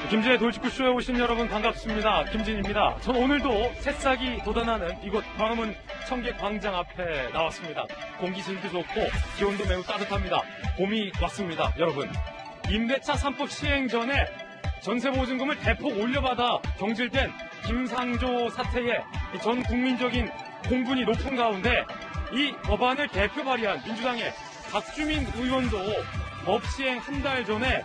김진의 돌직구쇼에 오신 여러분 반갑습니다. 김진입니다. 전 오늘도 새싹이 돋아나는 이곳 광화문 청계광장 앞에 나왔습니다. 공기질도 좋고 기온도 매우 따뜻합니다. 봄이 왔습니다. 여러분, 임대차 3법 시행 전에 전세보증금을 대폭 올려받아 경질된 김상조 사태에 전 국민적인 공분이 높은 가운데 이 법안을 대표 발의한 민주당의 박주민 의원도 법 시행 한 달 전에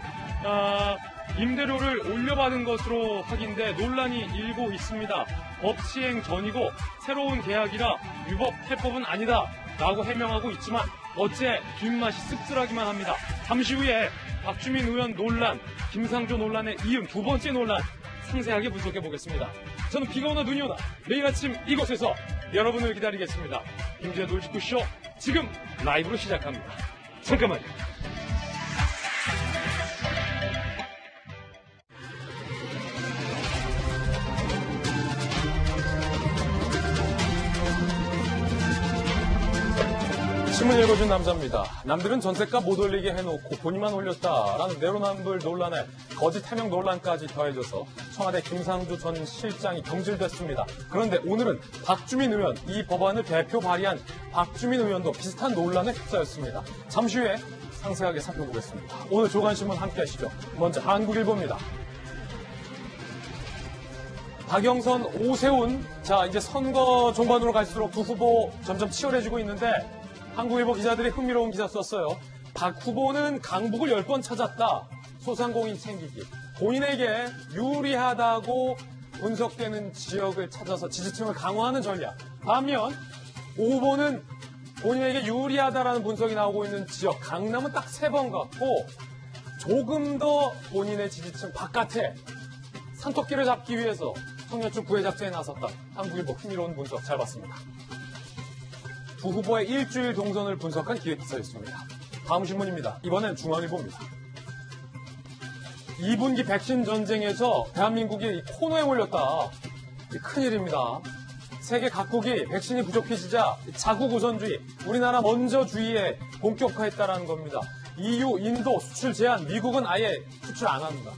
임대료를 올려받은 것으로 확인돼 논란이 일고 있습니다. 법 시행 전이고 새로운 계약이라 위법할 법은 아니다 라고 해명하고 있지만 어째 뒷맛이 씁쓸하기만 합니다. 잠시 후에 박주민 의원 논란, 김상조 논란에 이은 두 번째 논란 상세하게 분석해 보겠습니다. 저는 비가 오나 눈이 오나 매일 아침 이곳에서 여러분을 기다리겠습니다. 김진의 돌직구쇼 지금 라이브로 시작합니다. 잠깐만요. 신문 읽어준 남자입니다. 남들은 전세값 못 올리게 해놓고 본인만 올렸다라는 내로남불 논란에 거짓 해명 논란까지 더해져서 청와대 김상조 전 실장이 경질됐습니다. 그런데 오늘은 박주민 의원, 이 법안을 대표 발의한 박주민 의원도 비슷한 논란에 휩싸였습니다. 잠시 후에 상세하게 살펴보겠습니다. 오늘 조간신문 함께 하시죠. 먼저 한국일보입니다. 박영선, 오세훈, 자 이제 선거 종반으로 갈수록 두 후보 점점 치열해지고 있는데 한국일보 기자들이 흥미로운 기사 썼어요. 박 후보는 강북을 10번 찾았다. 소상공인 챙기기. 본인에게 유리하다고 분석되는 지역을 찾아서 지지층을 강화하는 전략. 반면 오 후보는 본인에게 유리하다라는 분석이 나오고 있는 지역 강남은 딱 3번 갔고 조금 더 본인의 지지층 바깥에 산토끼를 잡기 위해서 청년층 구애 작전에 나섰다. 한국일보 흥미로운 분석 잘 봤습니다. 두 후보의 일주일 동선을 분석한 기획기사였습니다. 다음 신문입니다. 이번엔 중앙일보입니다. 2분기 백신 전쟁에서 대한민국이 코너에 몰렸다. 큰일입니다. 세계 각국이 백신이 부족해지자 자국 우선주의, 우리나라 먼저주의에 본격화했다는 겁니다. EU, 인도 수출 제한, 미국은 아예 수출 안 합니다.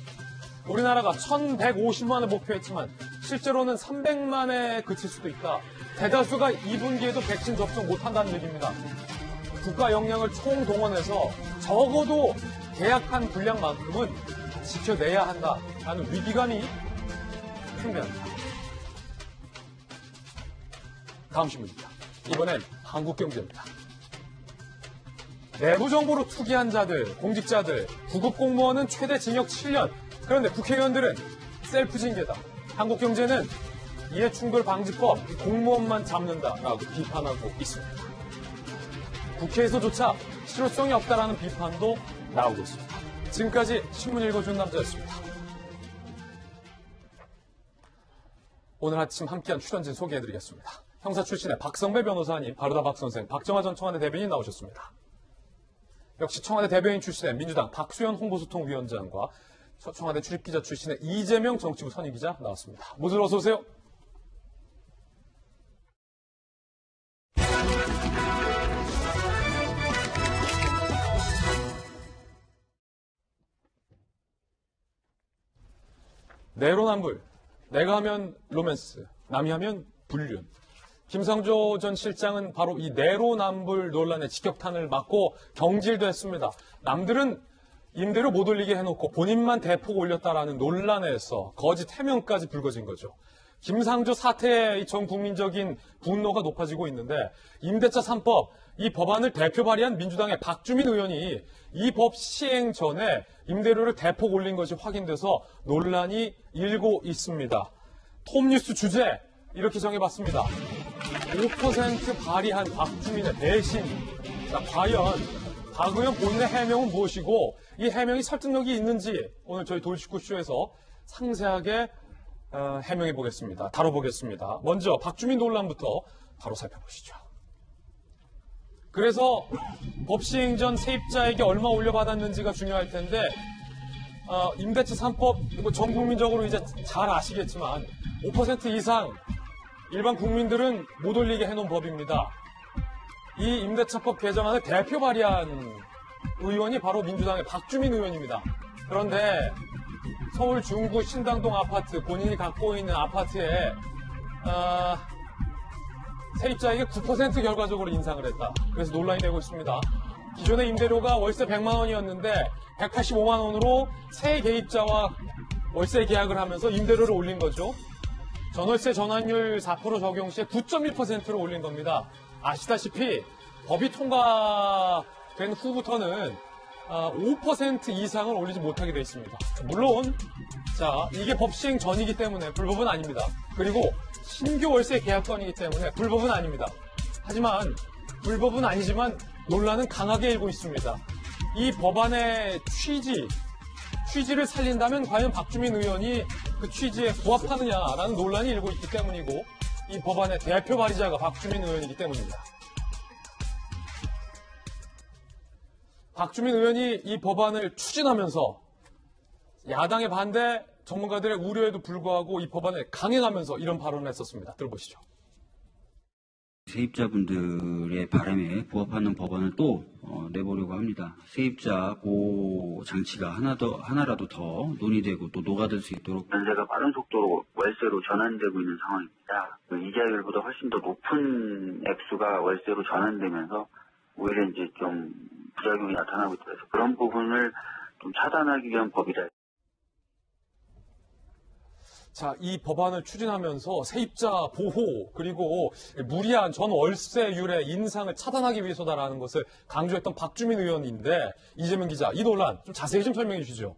우리나라가 1,150만을 목표했지만 실제로는 300만에 그칠 수도 있다. 대다수가 2분기에도 백신 접종 못한다는 얘기입니다. 국가 역량을 총동원해서 적어도 계약한 분량만큼은 지켜내야 한다라는 위기감이 팽배합니다. 다음 신문입니다. 이번엔 한국경제입니다. 내부 정보로 투기한 자들, 공직자들, 구급 공무원은 최대 징역 7년. 그런데 국회의원들은 셀프 징계다. 한국경제는 이해충돌방지법 공무원만 잡는다라고 비판하고 있습니다. 국회에서조차 실효성이 없다라는 비판도 나오고 있습니다. 지금까지 신문 읽어준 남자였습니다. 오늘 아침 함께한 출연진 소개해드리겠습니다. 형사 출신의 박성배 변호사님, 바르다 박선생, 박정화 전 청와대 대변인 나오셨습니다. 역시 청와대 대변인 출신의 민주당 박수현 홍보소통위원장과 청와대 출입기자 출신의 이재명 정치부 선임기자 나왔습니다. 모두 어서 오세요. 내로남불, 내가 하면 로맨스, 남이 하면 불륜. 김상조 전 실장은 바로 이 내로남불 논란의 직격탄을 맞고 경질도 했습니다. 남들은 임대료 못 올리게 해놓고 본인만 대폭 올렸다라는 논란에서 거짓 해명까지 불거진 거죠. 김상조 사태에 전 국민적인 분노가 높아지고 있는데 임대차 3법, 이 법안을 대표 발의한 민주당의 박주민 의원이 이 법 시행 전에 임대료를 대폭 올린 것이 확인돼서 논란이 일고 있습니다. 톱뉴스 주제 이렇게 정해봤습니다. 5% 발의한 박주민의 배신. 자, 과연 박 의원 본인의 해명은 무엇이고 이 해명이 설득력이 있는지 오늘 저희 돌직구쇼에서 상세하게 해명해 보겠습니다. 다뤄보겠습니다. 먼저 박주민 논란부터 바로 살펴보시죠. 그래서 법 시행 전 세입자에게 얼마 올려받았는지가 중요할 텐데 임대차 3법 전 국민적으로 이제 잘 아시겠지만 5% 이상 일반 국민들은 못 올리게 해놓은 법입니다. 이 임대차법 개정안을 대표 발의한 의원이 바로 민주당의 박주민 의원입니다. 그런데 서울 중구 신당동 아파트, 본인이 갖고 있는 아파트에 세입자에게 9% 결과적으로 인상을 했다. 그래서 논란이 되고 있습니다. 기존의 임대료가 월세 100만 원이었는데 185만 원으로 새 개입자와 월세 계약을 하면서 임대료를 올린 거죠. 전월세 전환율 4% 적용 시에 9.1%로 올린 겁니다. 아시다시피 법이 통과된 후부터는 5% 이상을 올리지 못하게 되어 있습니다. 물론 이게 법 시행 전이기 때문에 불법은 아닙니다. 그리고 신규 월세 계약건이기 때문에 불법은 아닙니다. 하지만 불법은 아니지만 논란은 강하게 일고 있습니다. 이 법안의 취지를 살린다면 과연 박주민 의원이 그 취지에 부합하느냐라는 논란이 일고 있기 때문이고, 이 법안의 대표 발의자가 박주민 의원이기 때문입니다. 박주민 의원이 이 법안을 추진하면서 야당의 반대, 전문가들의 우려에도 불구하고 이 법안을 강행하면서 이런 발언을 했었습니다. 들어보시죠. 세입자분들의 바람에 부합하는 법안을 또 내보려고 합니다. 세입자 보호 장치가 하나라도 더 논의되고 또 녹아들 수 있도록 연세가 빠른 속도로 월세로 전환되고 있는 상황입니다. 이자율보다 훨씬 더 높은 액수가 월세로 전환되면서 오히려 이제 좀 부작용이 나타나고 있다. 그래서 그런 부분을 좀 차단하기 위한 법이다. 자, 이 법안을 추진하면서 세입자 보호 그리고 무리한 전월세율의 인상을 차단하기 위해서다라는 것을 강조했던 박주민 의원인데, 이재명 기자, 이 논란 좀 자세히 좀 설명해 주시죠.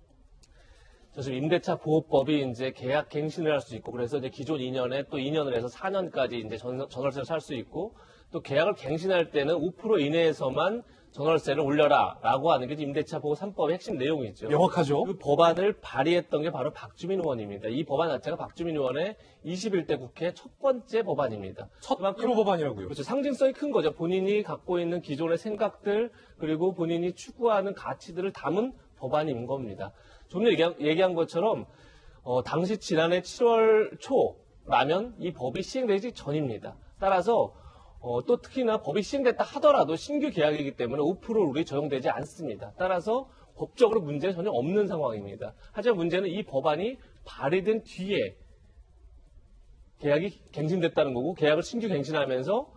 사실 임대차 보호법이 이제 계약 갱신을 할 수 있고, 그래서 이제 기존 2년에 또 2년을 해서 4년까지 이제 전월세를 살 수 있고, 또 계약을 갱신할 때는 5% 이내에서만 전월세를 올려라라고 하는 게 임대차 보호 3법의 핵심 내용이죠. 명확하죠. 그 법안을 발의했던 게 바로 박주민 의원입니다. 이 법안 자체가 박주민 의원의 21대 국회 첫 번째 법안입니다. 첫 1호 법안이라고요. 그렇죠. 상징성이 큰 거죠. 본인이 갖고 있는 기존의 생각들, 그리고 본인이 추구하는 가치들을 담은 법안인 겁니다. 좀 전에 얘기한 것처럼 당시 지난해 7월 초라면 이 법이 시행되기 전입니다. 따라서 또 특히나 법이 시행됐다 하더라도 신규 계약이기 때문에 5%룰이 적용되지 않습니다. 따라서 법적으로 문제는 전혀 없는 상황입니다. 하지만 문제는 이 법안이 발의된 뒤에 계약이 갱신됐다는 거고, 계약을 신규 갱신하면서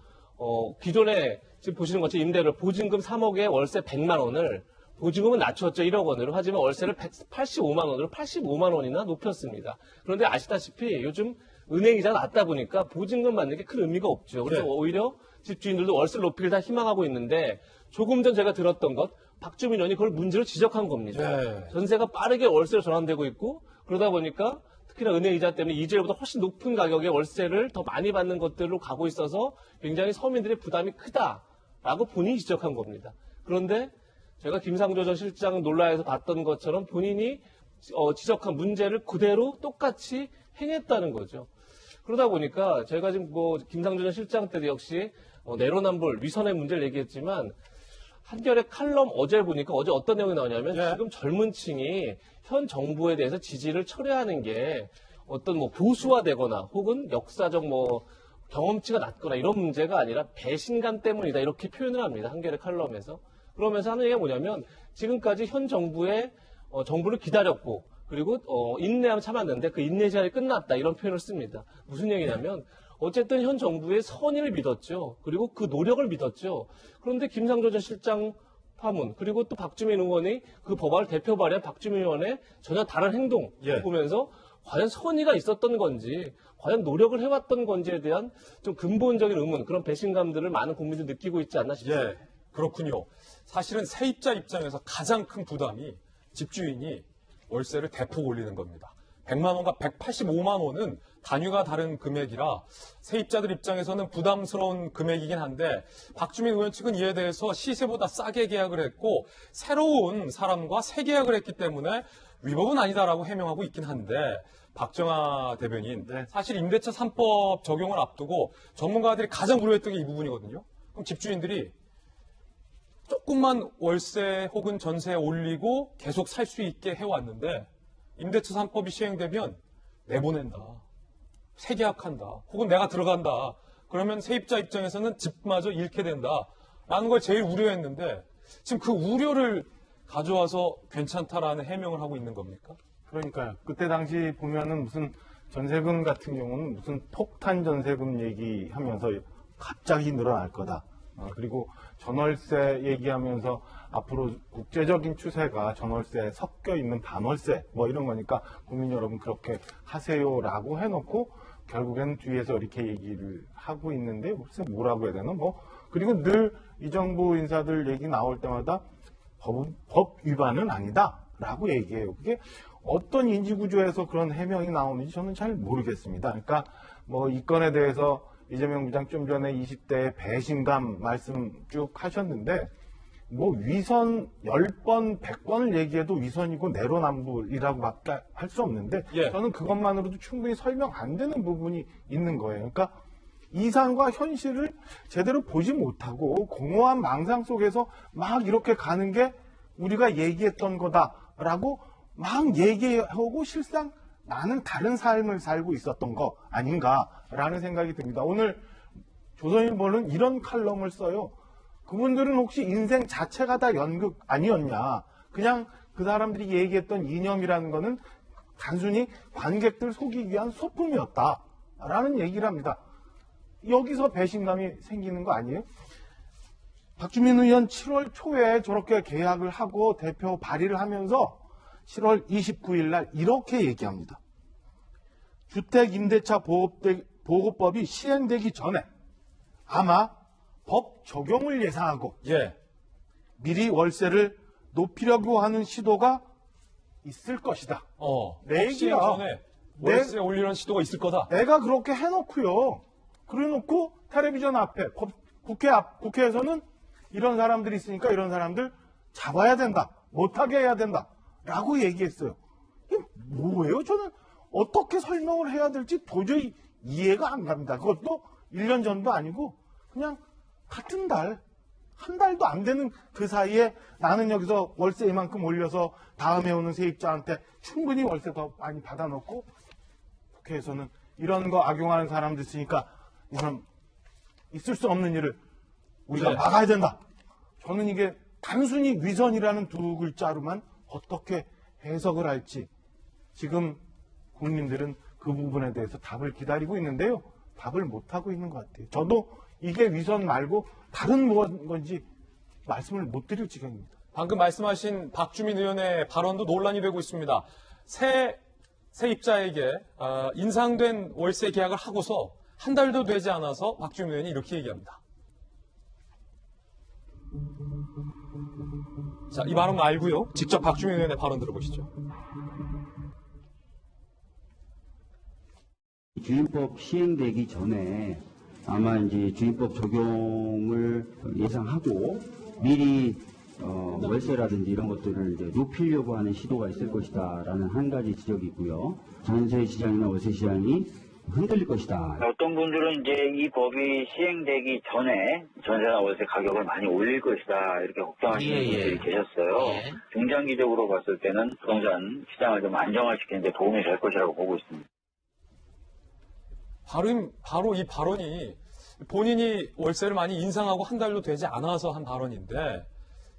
기존에 지금 보시는 것처럼 임대료 보증금 3억에 월세 100만 원을 보증금은 낮췄죠. 1억 원으로. 하지만 월세를 185만 원으로 85만 원이나 높였습니다. 그런데 아시다시피 요즘 은행이자 낮다 보니까 보증금 받는 게 큰 의미가 없죠. 그래서 네. 오히려 집주인들도 월세 높이를 다 희망하고 있는데, 조금 전 제가 들었던 것, 박주민 의원이 그걸 문제로 지적한 겁니다. 네. 전세가 빠르게 월세로 전환되고 있고, 그러다 보니까 특히나 은행 이자 때문에 이자율보다 훨씬 높은 가격의 월세를 더 많이 받는 것들로 가고 있어서 굉장히 서민들의 부담이 크다라고 본인이 지적한 겁니다. 그런데 제가 김상조 전 실장 논란에서 봤던 것처럼 본인이 지적한 문제를 그대로 똑같이 행했다는 거죠. 그러다 보니까 저희가 지금 김상조 전 실장 때도 역시 내로남불, 위선의 문제를 얘기했지만, 한겨레 칼럼 어제 보니까 어제 어떤 내용이 나오냐면, 지금 젊은 층이 현 정부에 대해서 지지를 철회하는 게 어떤 보수화되거나 혹은 역사적 경험치가 낮거나 이런 문제가 아니라 배신감 때문이다, 이렇게 표현을 합니다. 한겨레 칼럼에서. 그러면서 하는 얘기가 뭐냐면, 지금까지 현 정부의 정부를 기다렸고, 그리고 인내하면 참았는데 그 인내 시간이 끝났다, 이런 표현을 씁니다. 무슨 얘기냐면, 어쨌든 현 정부의 선의를 믿었죠. 그리고 그 노력을 믿었죠. 그런데 김상조 전 실장 파문, 그리고 또 박주민 의원이 그 법안을 대표 발의한 박주민 의원의 전혀 다른 행동을 보면서 과연 선의가 있었던 건지, 과연 노력을 해왔던 건지에 대한 좀 근본적인 의문, 그런 배신감들을 많은 국민들이 느끼고 있지 않나 싶습니다. 예, 그렇군요. 사실은 세입자 입장에서 가장 큰 부담이 집주인이 월세를 대폭 올리는 겁니다. 100만 원과 185만 원은 단위가 다른 금액이라 세입자들 입장에서는 부담스러운 금액이긴 한데, 박주민 의원 측은 이에 대해서 시세보다 싸게 계약을 했고 새로운 사람과 새 계약을 했기 때문에 위법은 아니다라고 해명하고 있긴 한데, 박정아 대변인, 사실 임대차 3법 적용을 앞두고 전문가들이 가장 우려했던 게 이 부분이거든요. 그럼 집주인들이 조금만 월세 혹은 전세 올리고 계속 살 수 있게 해왔는데, 임대차 3법이 시행되면 내보낸다, 새계약한다, 혹은 내가 들어간다, 그러면 세입자 입장에서는 집마저 잃게 된다라는 걸 제일 우려했는데, 지금 그 우려를 가져와서 괜찮다라는 해명을 하고 있는 겁니까? 그러니까요. 그때 당시 보면은 무슨 전세금 같은 경우는 무슨 폭탄 전세금 얘기하면서 갑자기 늘어날 거다. 그리고 전월세 얘기하면서 앞으로 국제적인 추세가 전월세에 섞여 있는 반월세 뭐 이런 거니까 국민 여러분 그렇게 하세요라고 해놓고 결국에는 뒤에서 이렇게 얘기를 하고 있는데 글쎄 뭐라고 해야 되나 뭐 그리고 늘 이 정부 인사들 얘기 나올 때마다 법 위반은 아니다라고 얘기해요. 그게 어떤 인지구조에서 그런 해명이 나오는지 저는 잘 모르겠습니다. 그러니까 뭐 이 건에 대해서 이재명 부장 좀 전에 20대의 배신감 말씀 쭉 하셨는데 뭐 위선 10번, 100번을 얘기해도 위선이고 내로남불이라고밖에 할 수 없는데 예. 저는 그것만으로도 충분히 설명 안 되는 부분이 있는 거예요. 그러니까 이상과 현실을 제대로 보지 못하고 공허한 망상 속에서 막 이렇게 가는 게 우리가 얘기했던 거다라고 막 얘기하고 실상 나는 다른 삶을 살고 있었던 거 아닌가라는 생각이 듭니다. 오늘 조선일보는 이런 칼럼을 써요. 그분들은 혹시 인생 자체가 다 연극 아니었냐. 그냥 그 사람들이 얘기했던 이념이라는 거는 단순히 관객들 속이기 위한 소품이었다라는 얘기를 합니다. 여기서 배신감이 생기는 거 아니에요? 박주민 의원 7월 초에 저렇게 계약을 하고 대표 발의를 하면서 7월 29일 날 이렇게 얘기합니다. 주택임대차 보호법이 시행되기 전에 아마 법 적용을 예상하고 예. 미리 월세를 높이려고 하는 시도가 있을 것이다. 내 법 시행 얘기야. 전에 월세 올리려는 시도가 있을 거다. 내가 그렇게 해놓고요. 그래놓고 텔레비전 앞에 국회에서는 이런 사람들이 있으니까 이런 사람들 잡아야 된다. 못하게 해야 된다. 라고 얘기했어요. 이게 뭐예요? 저는 어떻게 설명을 해야 될지 도저히 이해가 안 갑니다. 그것도 1년 전도 아니고 그냥 같은 달, 한 달도 안 되는 그 사이에 나는 여기서 월세 이만큼 올려서 다음에 오는 세입자한테 충분히 월세 더 많이 받아놓고 국회에서는 이런 거 악용하는 사람들 있으니까 이 사람 있을 수 없는 일을 우리가 네. 막아야 된다. 저는 이게 단순히 위선이라는 두 글자로만 어떻게 해석을 할지 지금 국민들은 그 부분에 대해서 답을 기다리고 있는데요. 답을 못하고 있는 것 같아요. 저도 이게 위선 말고 다른 무엇인지 말씀을 못 드릴 지경입니다. 방금 말씀하신 박주민 의원의 발언도 논란이 되고 있습니다. 세입자에게 인상된 월세 계약을 하고서 한 달도 되지 않아서 박주민 의원이 이렇게 얘기합니다. 자, 이 발언 말고요. 직접 박주민 의원의 발언 들어보시죠. 주임법 시행되기 전에 아마 이제 주임법 적용을 예상하고 미리 월세라든지 이런 것들을 이제 높이려고 하는 시도가 있을 것이다라는 한 가지 지적이 있고요. 전세 시장이나 월세 시장이 흔들릴 것이다. 어떤 분들은 이제 이 법이 시행되기 전에 전세나 월세 가격을 많이 올릴 것이다 이렇게 걱정하시는 분들이 계셨어요. 중장기적으로 봤을 때는 부동산 시장을 좀 안정화시키는 데 도움이 될 것이라고 보고 있습니다. 바로 이 발언이 본인이 월세를 많이 인상하고 한 달도 되지 않아서 한 발언인데,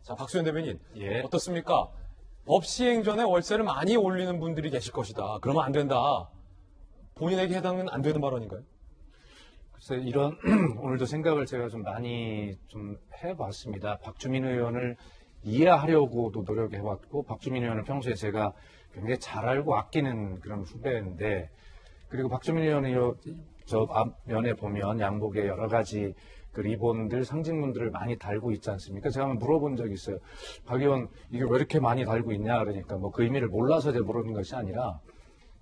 자, 박수현 대변인, 어떻습니까? 법 시행 전에 월세를 많이 올리는 분들이 계실 것이다. 그러면 안 된다. 본인에게 해당은 안 되는 발언인가요? 글쎄, 이런, 오늘도 생각을 제가 좀 많이 좀 해봤습니다. 박주민 의원을 이해하려고도 노력해봤고, 박주민 의원은 평소에 제가 굉장히 잘 알고 아끼는 그런 후배인데, 그리고 박주민 의원이 저 앞면에 보면 양복에 여러 가지 그 리본들, 상징문들을 많이 달고 있지 않습니까? 제가 한번 물어본 적이 있어요. 박 의원, 이게 왜 이렇게 많이 달고 있냐? 그러니까 뭐 그 의미를 몰라서 제가 물어본 것이 아니라,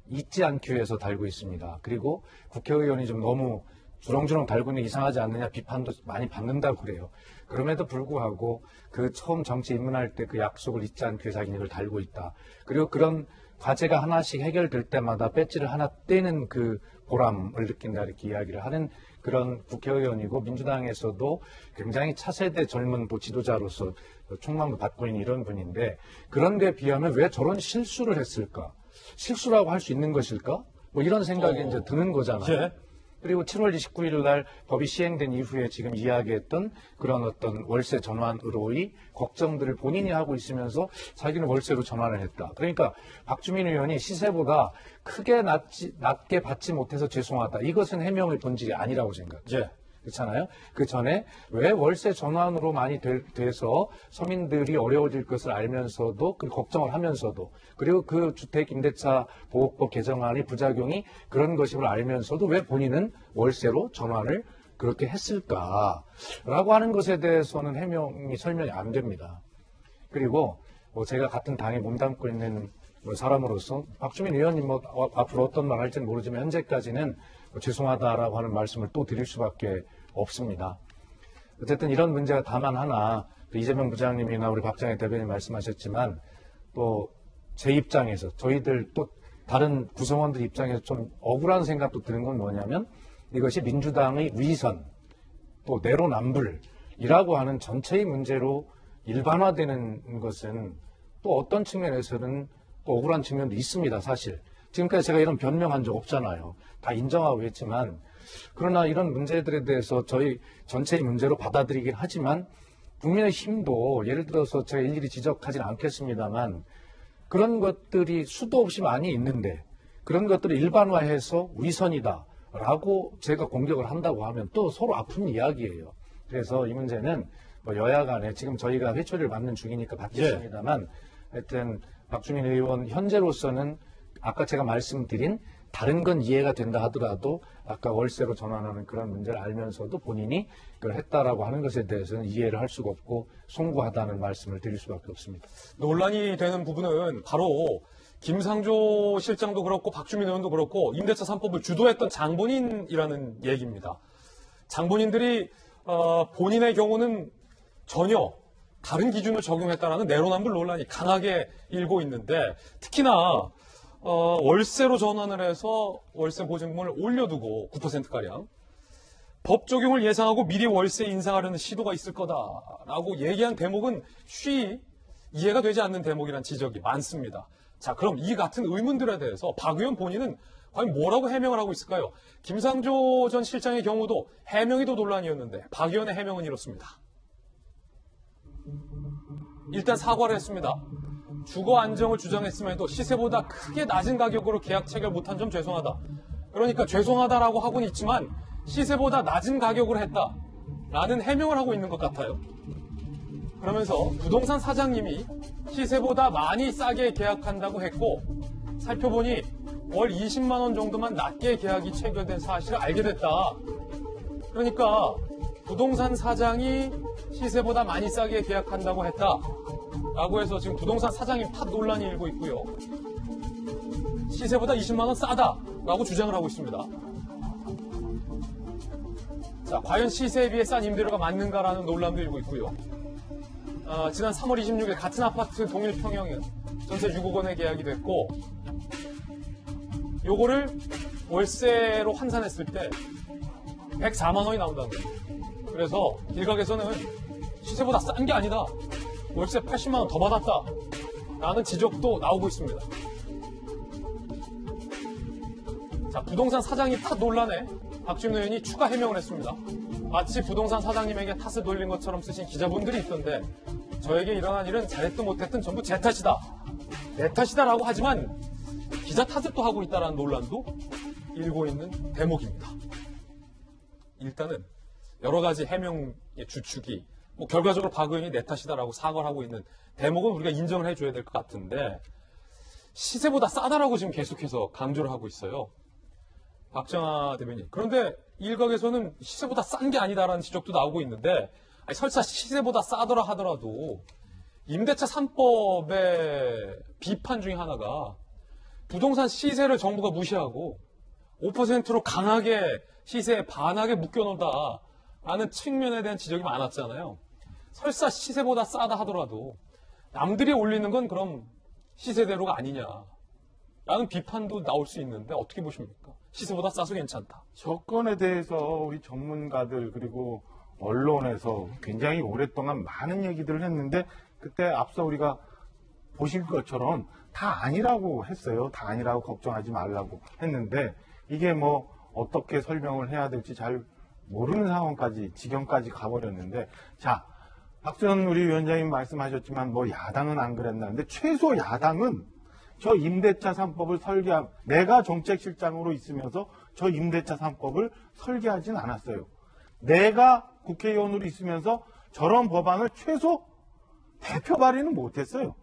잊지 않기 위해서 달고 있습니다. 그리고 국회의원이 좀 너무 주렁주렁 달고 있는 게 이상하지 않느냐 비판도 많이 받는다고 그래요. 그럼에도 불구하고 그 처음 정치 입문할 때 그 약속을 잊지 않기 위해서 자기는 이걸 달고 있다. 그리고 그런 과제가 하나씩 해결될 때마다 배지를 하나 떼는 그 보람을 느낀다 이렇게 이야기를 하는 그런 국회의원이고 민주당에서도 굉장히 차세대 젊은 지도자로서 총망도 받고 있는 이런 분인데 그런 데 비하면 왜 저런 실수를 했을까? 실수라고 할 수 있는 것일까? 뭐 이런 생각이 이제 드는 거잖아요. 예. 그리고 7월 29일 날 법이 시행된 이후에 지금 이야기했던 그런 어떤 월세 전환으로의 걱정들을 본인이 하고 있으면서 자기는 월세로 전환을 했다. 그러니까 박주민 의원이 시세보다 크게 낮게 받지 못해서 죄송하다. 이것은 해명의 본질이 아니라고 생각해요. 예. 그렇잖아요. 그 전에 왜 월세 전환으로 많이 돼서 서민들이 어려워질 것을 알면서도 그 걱정을 하면서도 그리고 그 주택임대차 보호법 개정안의 부작용이 그런 것임을 알면서도 왜 본인은 월세로 전환을 그렇게 했을까라고 하는 것에 대해서는 해명이 설명이 안 됩니다. 그리고 제가 같은 당에 몸담고 있는 사람으로서 박주민 의원님 앞으로 어떤 말 할지는 모르지만 현재까지는 죄송하다라고 하는 말씀을 또 드릴 수밖에 없습니다. 어쨌든 이런 문제가 다만 하나 이재명 부장님이나 우리 박장희 대변인 말씀하셨지만 또 제 입장에서 저희들 또 다른 구성원들 입장에서 좀 억울한 생각도 드는 건 뭐냐면 이것이 민주당의 위선 또 내로남불이라고 하는 전체의 문제로 일반화되는 것은 또 어떤 측면에서는 또 억울한 측면도 있습니다. 사실 지금까지 제가 이런 변명한 적 없잖아요. 다 인정하고 있지만 그러나 이런 문제들에 대해서 저희 전체의 문제로 받아들이긴 하지만 국민의힘도 예를 들어서 제가 일일이 지적하진 않겠습니다만 그런 것들이 수도 없이 많이 있는데 그런 것들을 일반화해서 위선이다라고 제가 공격을 한다고 하면 또 서로 아픈 이야기예요. 그래서 이 문제는 여야 간에 지금 저희가 회초리를 맞는 중이니까 받겠습니다만 하여튼 박주민 의원 현재로서는 아까 제가 말씀드린 다른 건 이해가 된다 하더라도 아까 월세로 전환하는 그런 문제를 알면서도 본인이 그걸 했다라고 하는 것에 대해서는 이해를 할 수가 없고 송구하다는 말씀을 드릴 수밖에 없습니다. 논란이 되는 부분은 바로 김상조 실장도 그렇고 박주민 의원도 그렇고 임대차 3법을 주도했던 장본인이라는 얘기입니다. 장본인들이 본인의 경우는 전혀 다른 기준을 적용했다라는 내로남불 논란이 강하게 일고 있는데 특히나 월세로 전환을 해서 월세 보증금을 올려두고 9%가량 법 적용을 예상하고 미리 월세 인상하려는 시도가 있을 거다라고 얘기한 대목은 쉬이 이해가 되지 않는 대목이라는 지적이 많습니다. 자, 그럼 이 같은 의문들에 대해서 박 의원 본인은 과연 뭐라고 해명을 하고 있을까요? 김상조 전 실장의 경우도 해명이 더 논란이었는데 박 의원의 해명은 이렇습니다. 일단 사과를 했습니다. 주거 안정을 주장했음에도 시세보다 크게 낮은 가격으로 계약 체결 못한 점 죄송하다. 그러니까 죄송하다라고 하고는 있지만 시세보다 낮은 가격으로 했다라는 해명을 하고 있는 것 같아요. 그러면서 부동산 사장님이 시세보다 많이 싸게 계약한다고 했고 살펴보니 월 20만 원 정도만 낮게 계약이 체결된 사실을 알게 됐다. 그러니까 부동산 사장이 시세보다 많이 싸게 계약한다고 했다. 라고 해서 지금 부동산 사장님 탓 논란이 일고 있고요. 시세보다 20만 원 싸다라고 주장을 하고 있습니다. 자, 과연 시세에 비해 싼 임대료가 맞는가라는 논란도 일고 있고요. 지난 3월 26일 같은 아파트 동일 평형은 전세 6억 원에 계약이 됐고 요거를 월세로 환산했을 때 104만 원이 나온다는 거예요. 그래서 일각에서는 시세보다 싼 게 아니다. 월세 80만 원 더 받았다. 라는 지적도 나오고 있습니다. 자, 부동산 사장님 탓 논란에 박주민 의원이 추가 해명을 했습니다. 마치 부동산 사장님에게 탓을 돌린 것처럼 쓰신 기자분들이 있던데 저에게 일어난 일은 잘했든 못했든 전부 제 탓이다. 내 탓이다라고 하지만 기자 탓을 또 하고 있다는 논란도 일고 있는 대목입니다. 일단은 여러 가지 해명의 주축이 결과적으로 박 의원이 내 탓이다라고 사과를 하고 있는 대목은 우리가 인정을 해줘야 될 것 같은데 시세보다 싸다라고 지금 계속해서 강조를 하고 있어요. 박정아 대변인. 그런데 일각에서는 시세보다 싼 게 아니다라는 지적도 나오고 있는데 설사 시세보다 싸더라 하더라도 임대차 3법의 비판 중에 하나가 부동산 시세를 정부가 무시하고 5%로 강하게 시세에 반하게 묶여놓는다라는 측면에 대한 지적이 많았잖아요. 설사 시세보다 싸다 하더라도 남들이 올리는 건 그럼 시세대로가 아니냐라는 비판도 나올 수 있는데 어떻게 보십니까? 시세보다 싸서 괜찮다. 조건에 대해서 우리 전문가들 그리고 언론에서 굉장히 오랫동안 많은 얘기들을 했는데 그때 앞서 우리가 보실 것처럼 다 아니라고 했어요. 다 아니라고 걱정하지 말라고 했는데 이게 어떻게 설명을 해야 될지 잘 모르는 상황까지, 지경까지 가버렸는데, 자, 박수현 우리 위원장님 말씀하셨지만 뭐 야당은 안 그랬나는데 최소 야당은 저 임대차 3법을 내가 정책실장으로 있으면서 저 임대차 3법을 설계하진 않았어요. 내가 국회의원으로 있으면서 저런 법안을 최소 대표 발의는 못했어요.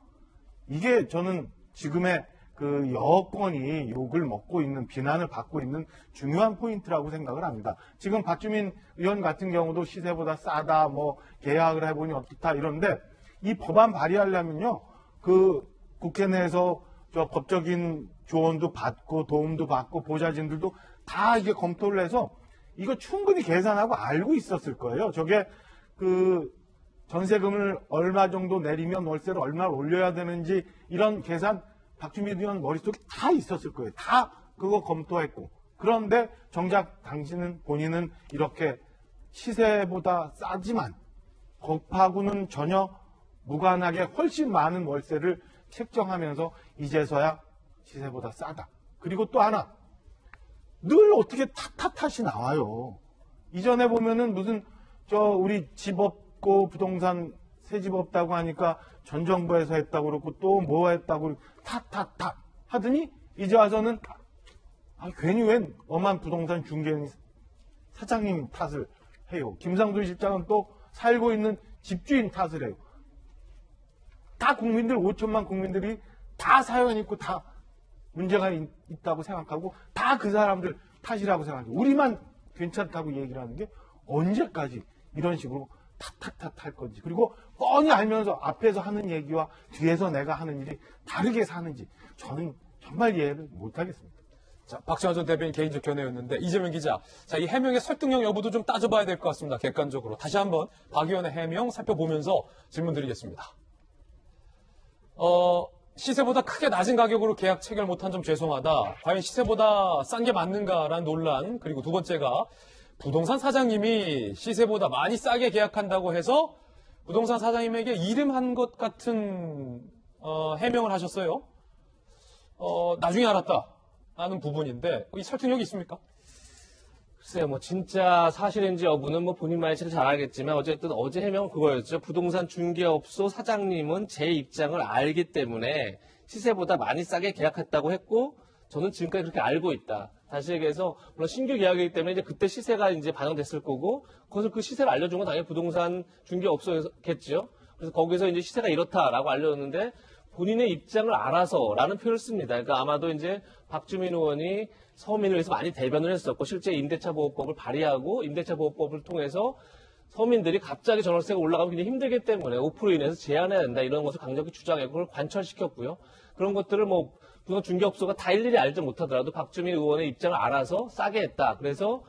이게 저는 지금의 그 여권이 욕을 먹고 있는, 비난을 받고 있는 중요한 포인트라고 생각을 합니다. 지금 박주민 의원 같은 경우도 시세보다 싸다, 뭐 계약을 해보니 어떻다 이런데, 이 법안 발의하려면요, 그 국회 내에서 저 법적인 조언도 받고 도움도 받고 보좌진들도 다 이게 검토를 해서 이거 충분히 계산하고 알고 있었을 거예요. 저게 그 전세금을 얼마 정도 내리면 월세를 얼마 올려야 되는지 이런 계산 박주민 의원 머릿속에 다 있었을 거예요. 다 그거 검토했고. 그런데 정작 본인은 이렇게 시세보다 싸지만 법하고는 전혀 무관하게 훨씬 많은 월세를 책정하면서 이제서야 시세보다 싸다. 그리고 또 하나, 늘 어떻게 탓이 나와요. 이전에 보면은 무슨 우리 집 없고 부동산 새 집 없다고 하니까 전 정부에서 했다고 그러고 또 뭐 했다고 탓 하더니 이제 와서는 괜히 웬 엄한 부동산 중개인 사장님 탓을 해요. 김상조 실장은 또 살고 있는 집주인 탓을 해요. 다 국민들, 5천만 국민들이 다 사연 있고 다 문제가 있다고 생각하고 다 그 사람들 탓이라고 생각해요. 우리만 괜찮다고 얘기를 하는 게 언제까지 이런 식으로 탓 할 건지, 그리고 뻔히 알면서 앞에서 하는 얘기와 뒤에서 내가 하는 일이 다르게 사는지 저는 정말 이해를 못하겠습니다. 자, 박지원 전 대변인 개인적 견해였는데, 이재명 기자, 자, 이 해명의 설득력 여부도 좀 따져봐야 될 것 같습니다. 객관적으로. 다시 한번 박 의원의 해명 살펴보면서 질문 드리겠습니다. 시세보다 크게 낮은 가격으로 계약 체결 못한 점 죄송하다. 과연 시세보다 싼 게 맞는가라는 논란. 그리고 두 번째가 부동산 사장님이 시세보다 많이 싸게 계약한다고 해서 부동산 사장님에게 이름한 것 같은 해명을 하셨어요. 나중에 알았다라는 부분인데 이 설득력이 있습니까? 글쎄요, 뭐 진짜 사실인지 여부는 뭐 본인만이 제일 잘 알겠지만 어쨌든 어제 해명은 그거였죠. 부동산 중개업소 사장님은 제 입장을 알기 때문에 시세보다 많이 싸게 계약했다고 했고, 저는 지금까지 그렇게 알고 있다. 다시 얘기해서 물론 신규 계약이기 때문에 이제 그때 시세가 이제 반영됐을 거고, 그것을 그 시세를 알려준 건 당연히 부동산 중개업소겠죠. 그래서 거기서 이제 시세가 이렇다라고 알려줬는데 본인의 입장을 알아서라는 표현을 씁니다. 그러니까 아마도 이제 박주민 의원이 서민을 위해서 많이 대변을 했었고, 실제 임대차보호법을 발의하고 임대차보호법을 통해서 서민들이 갑자기 전월세가 올라가면 굉장히 힘들기 때문에 5% 이내에서 제한해야 된다, 이런 것을 강력히 주장했고 그걸 관철시켰고요. 그런 것들을 뭐 부동산 중개업소가 다 일일이 알지 못하더라도 박주민 의원의 입장을 알아서 싸게 했다. 그래서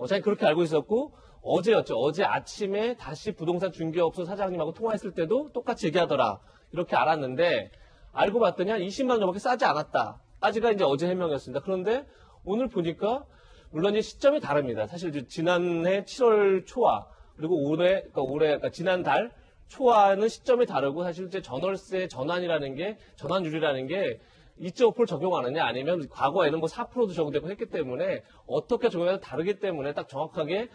자기 그렇게 알고 있었고, 어제였죠. 어제 아침에 다시 부동산 중개업소 사장님하고 통화했을 때도 똑같이 얘기하더라. 이렇게 알았는데 알고 봤더니 한 20만 원 정도밖에 싸지 않았다. 까지가 이제 어제 해명이었습니다. 그런데 오늘 보니까 물론 이제 시점이 다릅니다. 사실 지난해 7월 초와 그리고 그러니까 지난달 초와는 시점이 다르고, 사실 이제 전월세 전환이라는 게, 전환율이라는 게 2.5% 적용하느냐 아니면 과거에는 뭐 4%도 적용되고 했기 때문에 어떻게 적용해도 다르기 때문에 딱 정확하게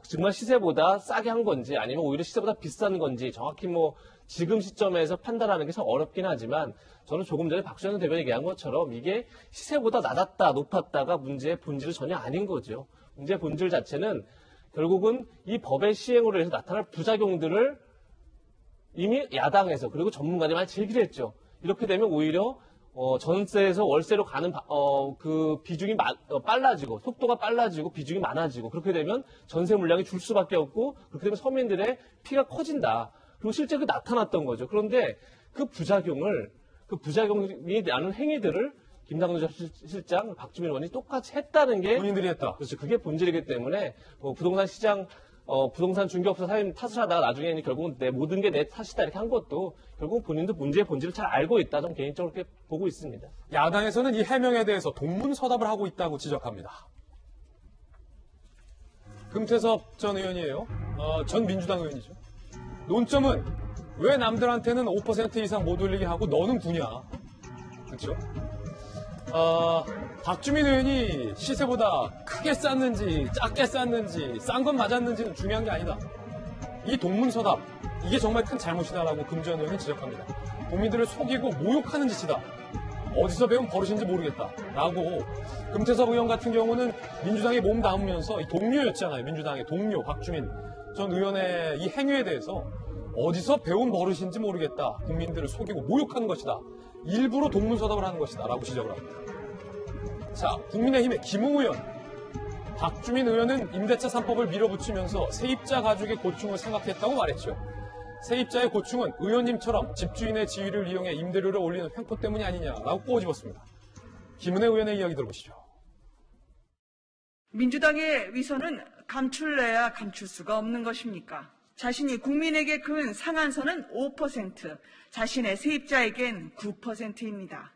정말 시세보다 싸게 한 건지 아니면 오히려 시세보다 비싼 건지 정확히 뭐 지금 시점에서 판단하는 게 참 어렵긴 하지만, 저는 조금 전에 박수현 대변인이 얘기한 것처럼 이게 시세보다 낮았다 높았다가 문제의 본질은 전혀 아닌 거죠. 문제의 본질 자체는 결국은 이 법의 시행으로 해서 나타날 부작용들을 이미 야당에서 그리고 전문가들이 많이 제기를 했죠. 이렇게 되면 오히려 전세에서 월세로 가는 그 비중이 빨라지고, 속도가 빨라지고 비중이 많아지고, 그렇게 되면 전세 물량이 줄 수밖에 없고, 그렇게 되면 서민들의 피가 커진다. 그리고 실제 그 나타났던 거죠. 그런데 그 부작용이 나는 행위들을 김상조 실장, 박주민 의원이 똑같이 했다는 게, 본인들이 했다. 그렇죠. 그게 본질이기 때문에 부동산 시장, 부동산 중개업소 사장님 탓을 하다가 나중에 결국은 모든 게 내 탓이다 이렇게 한 것도 결국 본인도 문제의 본질을 잘 알고 있다. 저는 개인적으로 그렇게 보고 있습니다. 야당에서는 이 해명에 대해서 동문서답을 하고 있다고 지적합니다. 금태섭 전 의원이에요. 전 민주당 의원이죠. 논점은 왜 남들한테는 5% 이상 못 올리게 하고 너는 구냐. 그렇죠? 박주민 의원이 시세보다 크게 쌌는지 작게 쌌는지 싼 건 맞았는지는 중요한 게 아니다. 이 동문서답, 이게 정말 큰 잘못이다라고 금주현 의원은 지적합니다. 국민들을 속이고 모욕하는 짓이다. 어디서 배운 버릇인지 모르겠다. 라고 금태섭 의원 같은 경우는 민주당에 몸 담으면서 이 동료였잖아요. 민주당의 동료 박주민 전 의원의 이 행위에 대해서 어디서 배운 버릇인지 모르겠다. 국민들을 속이고 모욕하는 것이다. 일부러 동문서답을 하는 것이다. 라고 지적을 합니다. 자, 국민의힘의 김웅 의원. 박주민 의원은 임대차 3법을 밀어붙이면서 세입자 가족의 고충을 생각했다고 말했죠. 세입자의 고충은 의원님처럼 집주인의 지위를 이용해 임대료를 올리는 횡포 때문이 아니냐라고 꼬집었습니다. 김은혜 의원의 이야기 들어보시죠. 민주당의 위선은 감출래야 감출 수가 없는 것입니까? 자신이 국민에게 그은 상한선은 5%, 자신의 세입자에겐 9%입니다.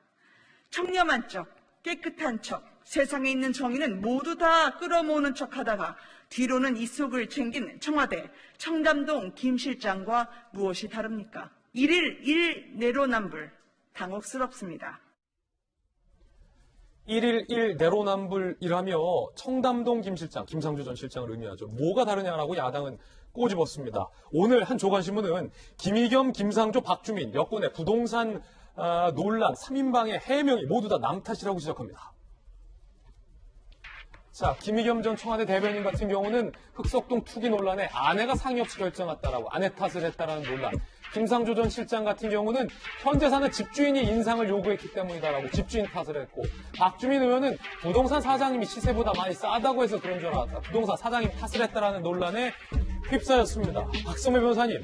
청렴한 척, 깨끗한 척, 세상에 있는 정의는 모두 다 끌어모으는 척하다가 뒤로는 이 속을 챙긴 청와대 청담동 김 실장과 무엇이 다릅니까? 1일 1 내로남불, 당혹스럽습니다. 1일 1 내로남불이라며 청담동 김 실장, 김상조 전 실장을 의미하죠. 뭐가 다르냐라고 야당은 꼬집었습니다. 오늘 한 조간신문은 김의겸, 김상조, 박주민 여권의 부동산 논란 3인방의 해명이 모두 다 남 탓이라고 지적합니다. 자, 김의겸 전 청와대 대변인 같은 경우는 흑석동 투기 논란에 아내가 상의 없이 결정했다라고 아내 탓을 했다라는 논란. 김상조 전 실장 같은 경우는 현재 사는 집주인이 인상을 요구했기 때문이다라고 집주인 탓을 했고, 박주민 의원은 부동산 사장님이 시세보다 많이 싸다고 해서 그런 줄 알았다. 부동산 사장님 탓을 했다라는 논란에 휩싸였습니다. 박성배 변호사님,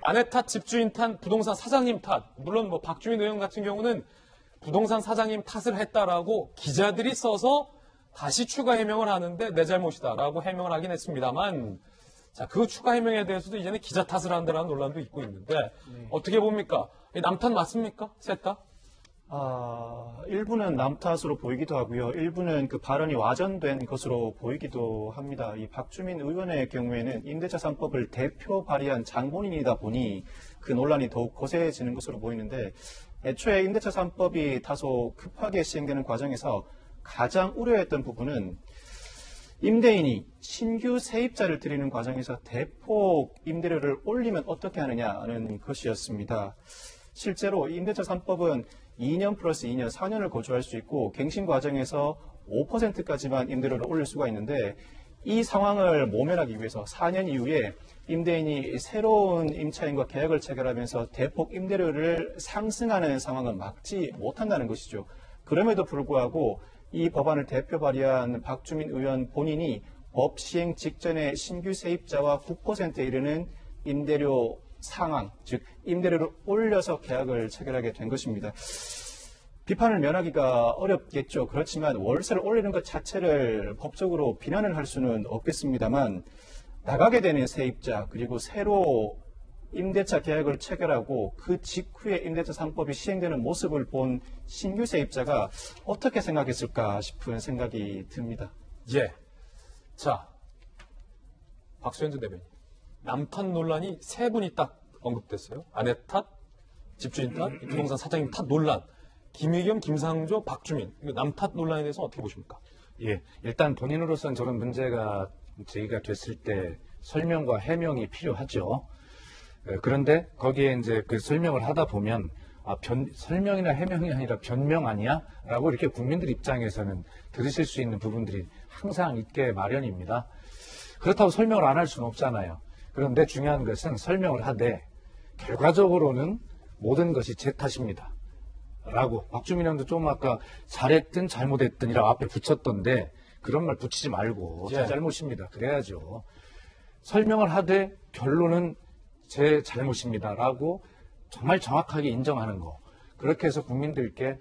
아내 탓, 집주인 탓, 부동산 사장님 탓. 물론 뭐 박주민 의원 같은 경우는 부동산 사장님 탓을 했다라고 기자들이 써서 다시 추가 해명을 하는데 내 잘못이다라고 해명을 하긴 했습니다만, 자, 그 추가 해명에 대해서도 이제는 기자 탓을 한다는 논란도 있고 있는데, 어떻게 봅니까? 남 탓 맞습니까? 셋 다? 일부는 남 탓으로 보이기도 하고요. 일부는 그 발언이 와전된 것으로 보이기도 합니다. 이 박주민 의원의 경우에는 임대차 3법을 대표 발의한 장본인이다 보니 그 논란이 더욱 거세지는 것으로 보이는데, 애초에 임대차 3법이 다소 급하게 시행되는 과정에서 가장 우려했던 부분은 임대인이 신규 세입자를 들이는 과정에서 대폭 임대료를 올리면 어떻게 하느냐는 것이었습니다. 실제로 임대차 3법은 2년 플러스 2년, 4년을 거주할 수 있고 갱신 과정에서 5%까지만 임대료를 올릴 수가 있는데, 이 상황을 모면하기 위해서 4년 이후에 임대인이 새로운 임차인과 계약을 체결하면서 대폭 임대료를 상승하는 상황은 막지 못한다는 것이죠. 그럼에도 불구하고 이 법안을 대표 발의한 박주민 의원 본인이 법 시행 직전에 신규 세입자와 9%에 이르는 임대료 상황, 즉 임대료를 올려서 계약을 체결하게 된 것입니다. 비판을 면하기가 어렵겠죠. 그렇지만 월세를 올리는 것 자체를 법적으로 비난을 할 수는 없겠습니다만, 나가게 되는 세입자 그리고 새로 임대차 계약을 체결하고 그 직후에 임대차 3법이 시행되는 모습을 본 신규 세입자가 어떻게 생각했을까 싶은 생각이 듭니다. 예. 자, 박수현 전 대변인. 남 탓 논란이 세 분이 딱 언급됐어요. 아내 탓, 집주인 탓, 부동산 사장님 탓 논란. 김의겸, 김상조, 박주민. 남 탓 논란에 대해서 어떻게 보십니까? 예, 일단 본인으로서는 저런 문제가 제기가 됐을 때 설명과 해명이 필요하죠. 그런데 거기에 이제 그 설명을 하다 보면 설명이나 해명이 아니라 변명 아니야? 라고 이렇게 국민들 입장에서는 들으실 수 있는 부분들이 항상 있게 마련입니다. 그렇다고 설명을 안 할 수는 없잖아요. 그런데 중요한 것은 설명을 하되 결과적으로는 모든 것이 제 탓입니다. 라고 박주민 형도 좀 아까 잘했든 잘못했든이라고 앞에 붙였던데 그런 말 붙이지 말고 제 잘못입니다. 그래야죠. 설명을 하되 결론은 제 잘못입니다. 라고 정말 정확하게 인정하는 거. 그렇게 해서 국민들께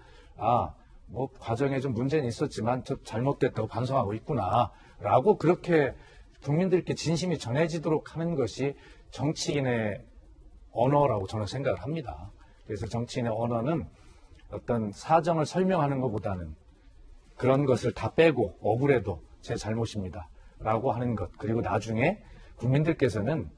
뭐 과정에 좀 문제는 있었지만 저 잘못됐다고 반성하고 있구나. 라고 그렇게 국민들께 진심이 전해지도록 하는 것이 정치인의 언어라고 저는 생각을 합니다. 그래서 정치인의 언어는 어떤 사정을 설명하는 것보다는 그런 것을 다 빼고 억울해도 제 잘못입니다. 라고 하는 것. 그리고 나중에 국민들께서는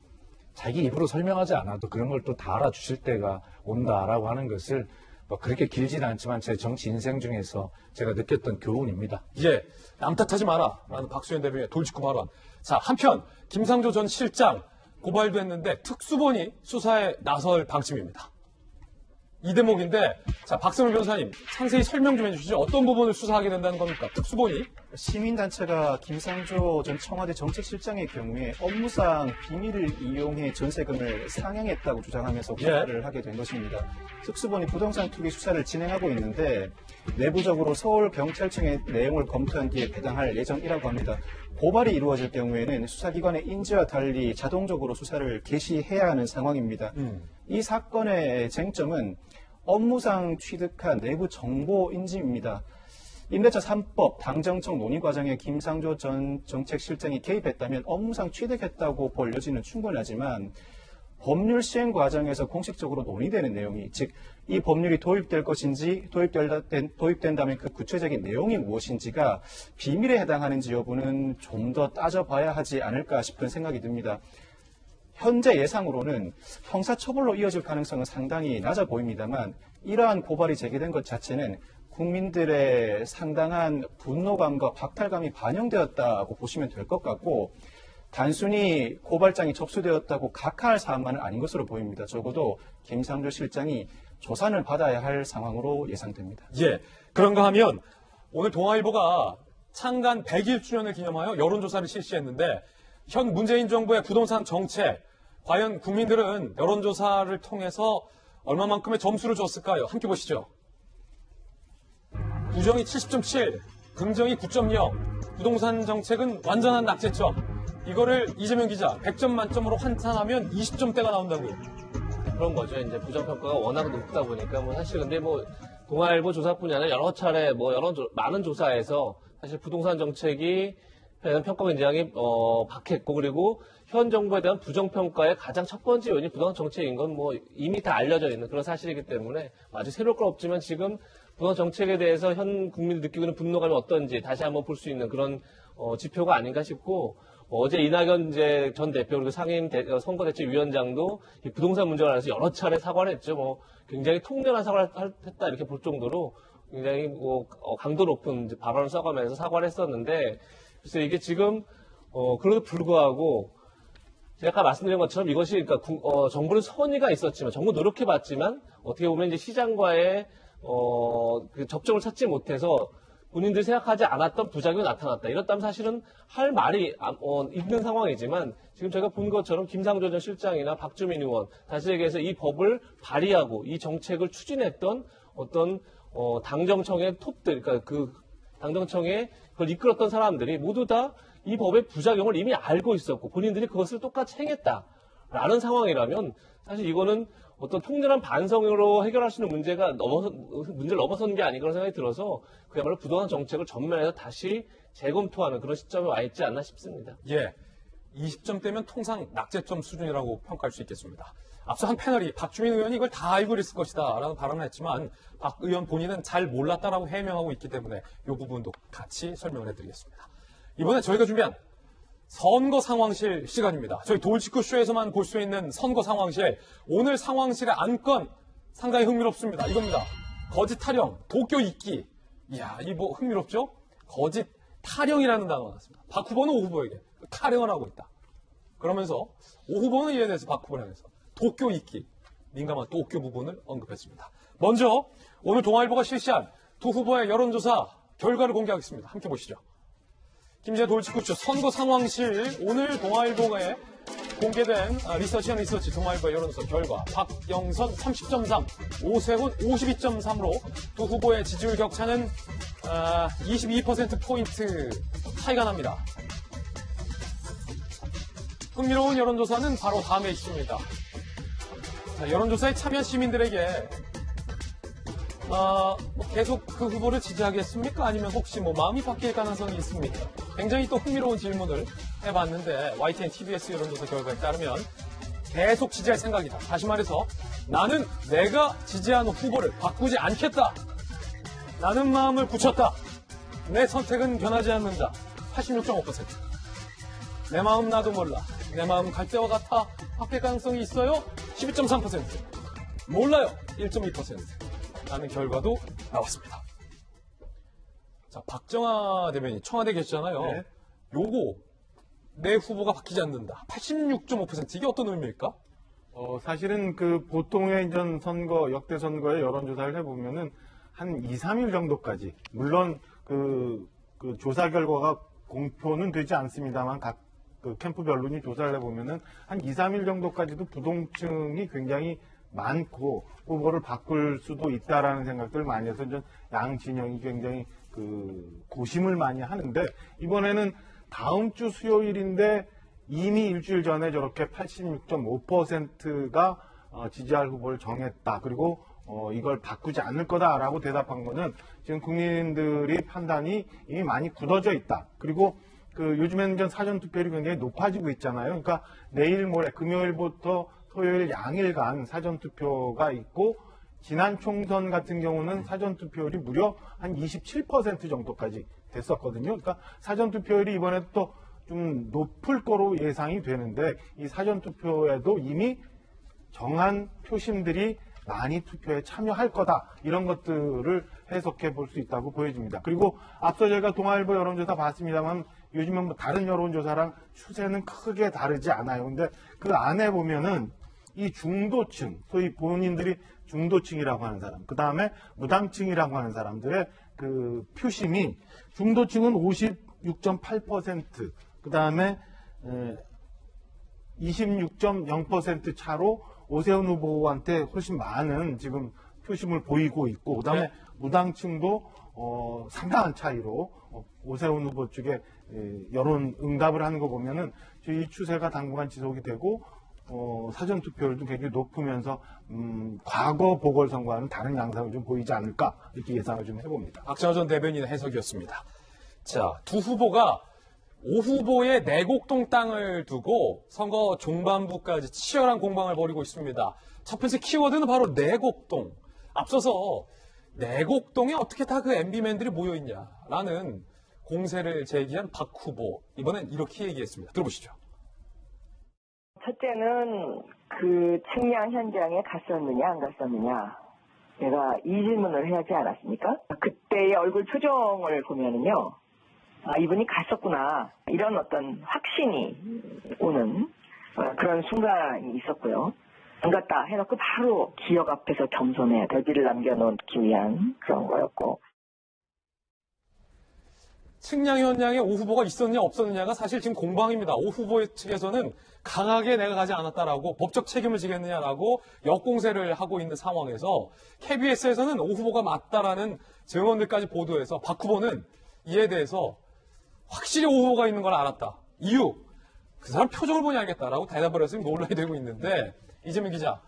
자기 입으로 설명하지 않아도 그런 걸 또 다 알아주실 때가 온다라고 하는 것을 뭐 그렇게 길지는 않지만 제 정치 인생 중에서 제가 느꼈던 교훈입니다. 예, 남 탓하지 마라 라는 박수현 대변인의 돌직구 발언. 자, 한편 김상조 전 실장 고발도 했는데 특수본이 수사에 나설 방침입니다. 이 대목인데, 자, 박성일 변호사님 상세히 설명 좀 해주시죠. 어떤 부분을 수사하게 된다는 겁니까? 특수본이? 시민단체가 김상조 전 청와대 정책실장의 경우에 업무상 비밀을 이용해 전세금을 상향했다고 주장하면서 고발을 하게 된 것입니다. 특수본이 부동산 투기 수사를 진행하고 있는데 내부적으로 서울경찰청의 내용을 검토한 뒤에 배당할 예정이라고 합니다. 고발이 이루어질 경우에는 수사기관의 인지와 달리 자동적으로 수사를 개시해야 하는 상황입니다. 이 사건의 쟁점은 업무상 취득한 내부 정보 인지입니다. 임대차 3법 당정청 논의 과정에 김상조 전 정책실장이 개입했다면 업무상 취득했다고 볼 여지는 충분하지만 법률 시행 과정에서 공식적으로 논의되는 내용이, 즉 이 법률이 도입될 것인지 도입된다면 그 구체적인 내용이 무엇인지가 비밀에 해당하는지 여부는 좀 더 따져봐야 하지 않을까 싶은 생각이 듭니다. 현재 예상으로는 형사처벌로 이어질 가능성은 상당히 낮아 보입니다만 이러한 고발이 제기된 것 자체는 국민들의 상당한 분노감과 박탈감이 반영되었다고 보시면 될 것 같고 단순히 고발장이 접수되었다고 각하할 사안만은 아닌 것으로 보입니다. 적어도 김상조 실장이 조사를 받아야 할 상황으로 예상됩니다. 예, 그런가 하면 오늘 동아일보가 창간 100일 기념하여 여론조사를 실시했는데 현 문재인 정부의 부동산 정책, 과연 국민들은 여론조사를 통해서 얼마만큼의 점수를 줬을까요? 함께 보시죠. 부정이 70.7, 긍정이 9.0, 부동산 정책은 완전한 낙제점. 이거를 이재명 기자 100점 만점으로 환산하면 20점대가 나온다고요. 그런 거죠. 이제 부정평가가 워낙 높다 보니까 뭐 사실 근데 뭐 동아일보 조사뿐이 아니라 여러 차례 뭐 많은 조사에서 사실 부동산 정책이 대한 평가 굉장히 박했고 그리고 현 정부에 대한 부정평가의 가장 첫 번째 요인이 부동산 정책인 건 뭐 이미 다 알려져 있는 그런 사실이기 때문에 아주 새로울 건 없지만 지금 부동산 정책에 대해서 현 국민이 느끼고 있는 분노감이 어떤지 다시 한번 볼 수 있는 그런 지표가 아닌가 싶고 어제 이낙연 이제 전 대표 그리고 상임 선거대책위원장도 이 부동산 문제에 관해서 여러 차례 사과를 했죠. 뭐 굉장히 통렬한 사과를 했다 이렇게 볼 정도로 굉장히 뭐 강도 높은 발언을 써가면서 사과를 했었는데 그래서 이게 지금 그래도 불구하고 제가 아까 말씀드린 것처럼 이것이 그러니까 정부는 선의가 있었지만 정부 노력해봤지만 어떻게 보면 이제 시장과의 그 접점을 찾지 못해서 본인들이 생각하지 않았던 부작용이 나타났다. 이렇다면 사실은 할 말이 있는 상황이지만 지금 저희가 본 것처럼 김상조 전 실장이나 박주민 의원 다시 얘기해서 이 법을 발의하고 이 정책을 추진했던 어떤 당정청의 톱들, 그러니까 그 당정청에 그걸 이끌었던 사람들이 모두 다 이 법의 부작용을 이미 알고 있었고 본인들이 그것을 똑같이 행했다라는 상황이라면 사실 이거는 어떤 통렬한 반성으로 해결할 수 있는 문제를 넘어서는 게 아닌가 그런 생각이 들어서 그야말로 부동산 정책을 전면에서 다시 재검토하는 그런 시점에 와 있지 않나 싶습니다. 예, 20점대면 통상 낙제점 수준이라고 평가할 수 있겠습니다. 앞서 한 패널이 박주민 의원이 이걸 다 알고 있을 것이다 라는 발언을 했지만 박 의원 본인은 잘 몰랐다라고 해명하고 있기 때문에 이 부분도 같이 설명을 해드리겠습니다. 이번에 저희가 준비한 선거 상황실 시간입니다. 저희 돌직구쇼에서만 볼 수 있는 선거 상황실. 오늘 상황실의 안건 상당히 흥미롭습니다. 이겁니다. 거짓 타령, 도쿄 잊기. 이야, 이 뭐 흥미롭죠? 거짓 타령이라는 단어가 나왔습니다. 박 후보는 오 후보에게 타령을 하고 있다. 그러면서 오 후보는 이에 대해서 박 후보를 향해서 도쿄 잊기, 민감한 도쿄 부분을 언급했습니다. 먼저 오늘 동아일보가 실시한 두 후보의 여론조사 결과를 공개하겠습니다. 함께 보시죠. 김재 돌직구쇼 선거 상황실 오늘 동아일보에 공개된 리서치 동아일보 여론조사 결과 박영선 30.3, 오세훈 52.3로 두 후보의 지지율 격차는 22%포인트 차이가 납니다. 흥미로운 여론조사는 바로 다음에 있습니다. 자, 여론조사에 참여한 시민들에게 계속 그 후보를 지지하겠습니까? 아니면 혹시 뭐 마음이 바뀔 가능성이 있습니까? 굉장히 또 흥미로운 질문을 해봤는데 YTN TBS 여론조사 결과에 따르면 계속 지지할 생각이다. 다시 말해서 나는 내가 지지하는 후보를 바꾸지 않겠다. 나는 마음을 굳혔다. 내 선택은 변하지 않는다. 86.5%. 내 마음 나도 몰라. 내 마음 갈 때와 같아. 바뀔 가능성이 있어요? 12.3%. 몰라요. 1.2%. 라는 결과도 나왔습니다. 자, 박정아 대변인 청와대 계시잖아요. 네. 요거 내 후보가 바뀌지 않는다. 86.5% 이게 어떤 의미일까? 사실은 그 보통의 이전 선거, 역대 선거의 여론조사를 해보면은 한 2, 3일 정도까지, 물론 그 조사 결과가 공표는 되지 않습니다만 각 그 캠프별로 조사를 해보면은 한 2, 3일 정도까지도 부동층이 굉장히 많고 후보를 바꿀 수도 있다라는 생각들을 많이 해서 좀 양 진영이 굉장히 그 고심을 많이 하는데 이번에는 다음 주 수요일인데 이미 일주일 전에 저렇게 86.5%가 지지할 후보를 정했다. 그리고 이걸 바꾸지 않을 거다라고 대답한 거는 지금 국민들이 판단이 이미 많이 굳어져 있다. 그리고 그 요즘에는 전 사전 투표율이 굉장히 높아지고 있잖아요. 그러니까 내일 모레 금요일부터 토요일 양일간 사전 투표가 있고 지난 총선 같은 경우는 사전 투표율이 무려 한 27% 정도까지 됐었거든요. 그러니까 사전 투표율이 이번에 또 좀 높을 거로 예상이 되는데 이 사전 투표에도 이미 정한 표심들이 많이 투표에 참여할 거다. 이런 것들을 해석해 볼 수 있다고 보여집니다. 그리고 앞서 저희가 동아일보 여론조사 봤습니다만 요즘은 뭐 다른 여론조사랑 추세는 크게 다르지 않아요. 근데 그 안에 보면은 이 중도층, 소위 본인들이 중도층이라고 하는 사람, 그 다음에 무당층이라고 하는 사람들의 그 표심이 중도층은 56.8%, 그 다음에 26.0% 차로 오세훈 후보한테 훨씬 많은 지금 표심을 보이고 있고, 그 다음에 무당층도 상당한 차이로 오세훈 후보 쪽에 여론 응답을 하는 거 보면은 이 추세가 당분간 지속이 되고 사전 투표율도 굉장히 높으면서 과거 보궐선거와는 다른 양상을 좀 보이지 않을까 이렇게 예상을 좀 해봅니다. 박정아 전 대변인의 해석이었습니다. 자, 두 후보가 5후보의 내곡동 땅을 두고 선거 종반부까지 치열한 공방을 벌이고 있습니다. 첫 번째 키워드는 바로 내곡동. 앞서서 내곡동에 어떻게 다 그 MB맨들이 모여있냐라는 공세를 제기한 박 후보. 이번엔 이렇게 얘기했습니다. 들어보시죠. 첫째는 그 측량 현장에 갔었느냐 안 갔었느냐 내가 이 질문을 해야 하지 않았습니까? 그때의 얼굴 표정을 보면은요 이분이 갔었구나 이런 어떤 확신이 오는 그런 순간이 있었고요. 안 갔다 해놓고 바로 기억 앞에서 겸손해 대비를 남겨놓기 위한 그런 거였고. 측량 현장에 오 후보가 있었느냐 없었느냐가 사실 지금 공방입니다. 오 후보 측에서는 강하게 내가 가지 않았다라고 법적 책임을 지겠느냐라고 역공세를 하고 있는 상황에서 KBS에서는 오 후보가 맞다라는 증언들까지 보도해서 박 후보는 이에 대해서 확실히 오 후보가 있는 걸 알았다. 이유, 그 사람 표정을 보니 알겠다라고 대답을 해서 논란이 되고 있는데 이재명 기자,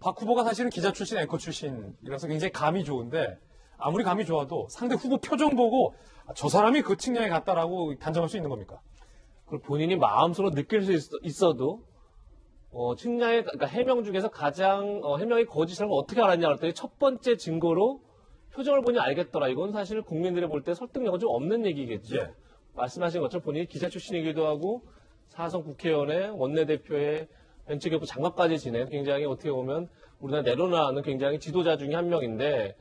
박 후보가 사실은 기자 출신, 앵커 출신이라서 굉장히 감이 좋은데 아무리 감이 좋아도 상대 후보 표정 보고 저 사람이 그 측량에 갔다라고 단정할 수 있는 겁니까? 그걸 본인이 마음속으로 느낄 수 있어도 측량의 그러니까 해명 중에서 가장 해명이 거짓이라는 걸 어떻게 알았냐 그랬더니 첫 번째 증거로 표정을 보니 알겠더라. 이건 사실 국민들이 볼 때 설득력은 좀 없는 얘기겠죠. 예. 말씀하신 것처럼 본인이 기자 출신이기도 하고 사선 국회의원의 원내대표의 벤처기업부 장관까지 지낸 굉장히 어떻게 보면 우리나라 내로나는 굉장히 지도자 중에 한 명인데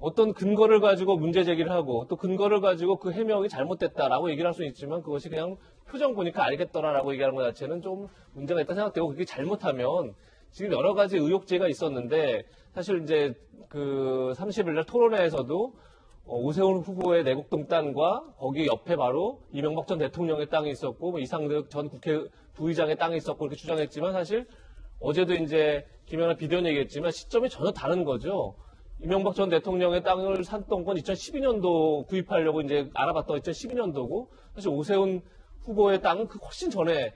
어떤 근거를 가지고 문제 제기를 하고 또 근거를 가지고 그 해명이 잘못됐다라고 얘기를 할 수는 있지만 그것이 그냥 표정 보니까 알겠더라라고 얘기하는 것 자체는 좀 문제가 있다 생각되고 그게 잘못하면 지금 여러 가지 의혹제가 있었는데 사실 이제 그 30일 날 토론회에서도 오세훈 후보의 내곡동 땅과 거기 옆에 바로 이명박 전 대통령의 땅이 있었고 뭐 이상득 전 국회 부의장의 땅이 있었고 이렇게 주장했지만 사실 어제도 이제 김연아 비대위원 얘기했지만 시점이 전혀 다른 거죠. 이명박 전 대통령의 땅을 샀던 건 2012년도 구입하려고 이제 알아봤던 2012년도고 사실 오세훈 후보의 땅은 그 훨씬 전에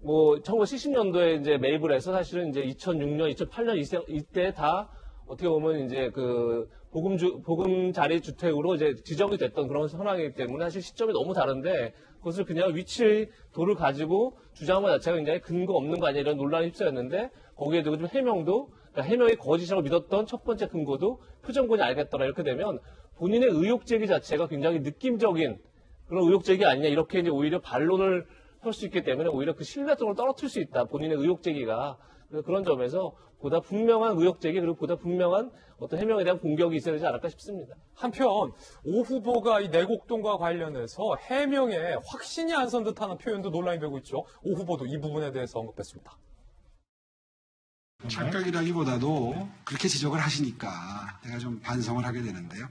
뭐 1970년도에 이제 매입을 해서 사실은 이제 2006년, 2008년 이때 다 어떻게 보면 이제 그 보금자리 주택으로 이제 지정이 됐던 그런 현황이기 때문에 사실 시점이 너무 다른데 그것을 그냥 위치도를 가지고 주장한 것 자체가 굉장히 근거 없는 거 아니냐 이런 논란이 휩싸였는데 거기에 대고 좀 해명도 그러니까 해명이 거짓이라고 믿었던 첫 번째 근거도 표정 보니 알겠더라 이렇게 되면 본인의 의혹 제기 자체가 굉장히 느낌적인 그런 의혹 제기 아니냐 이렇게 이제 오히려 반론을 할 수 있기 때문에 오히려 그 신뢰성을 떨어뜨릴 수 있다 본인의 의혹 제기가 그래서 그런 점에서 보다 분명한 의혹 제기 그리고 보다 분명한 어떤 해명에 대한 공격이 있어야 되지 않을까 싶습니다. 한편 오 후보가 이 내곡동과 관련해서 해명에 확신이 안 선 듯하는 표현도 논란이 되고 있죠. 오 후보도 이 부분에 대해서 언급했습니다. 착각이라기보다도 그렇게 지적을 하시니까 내가 좀 반성을 하게 되는데요.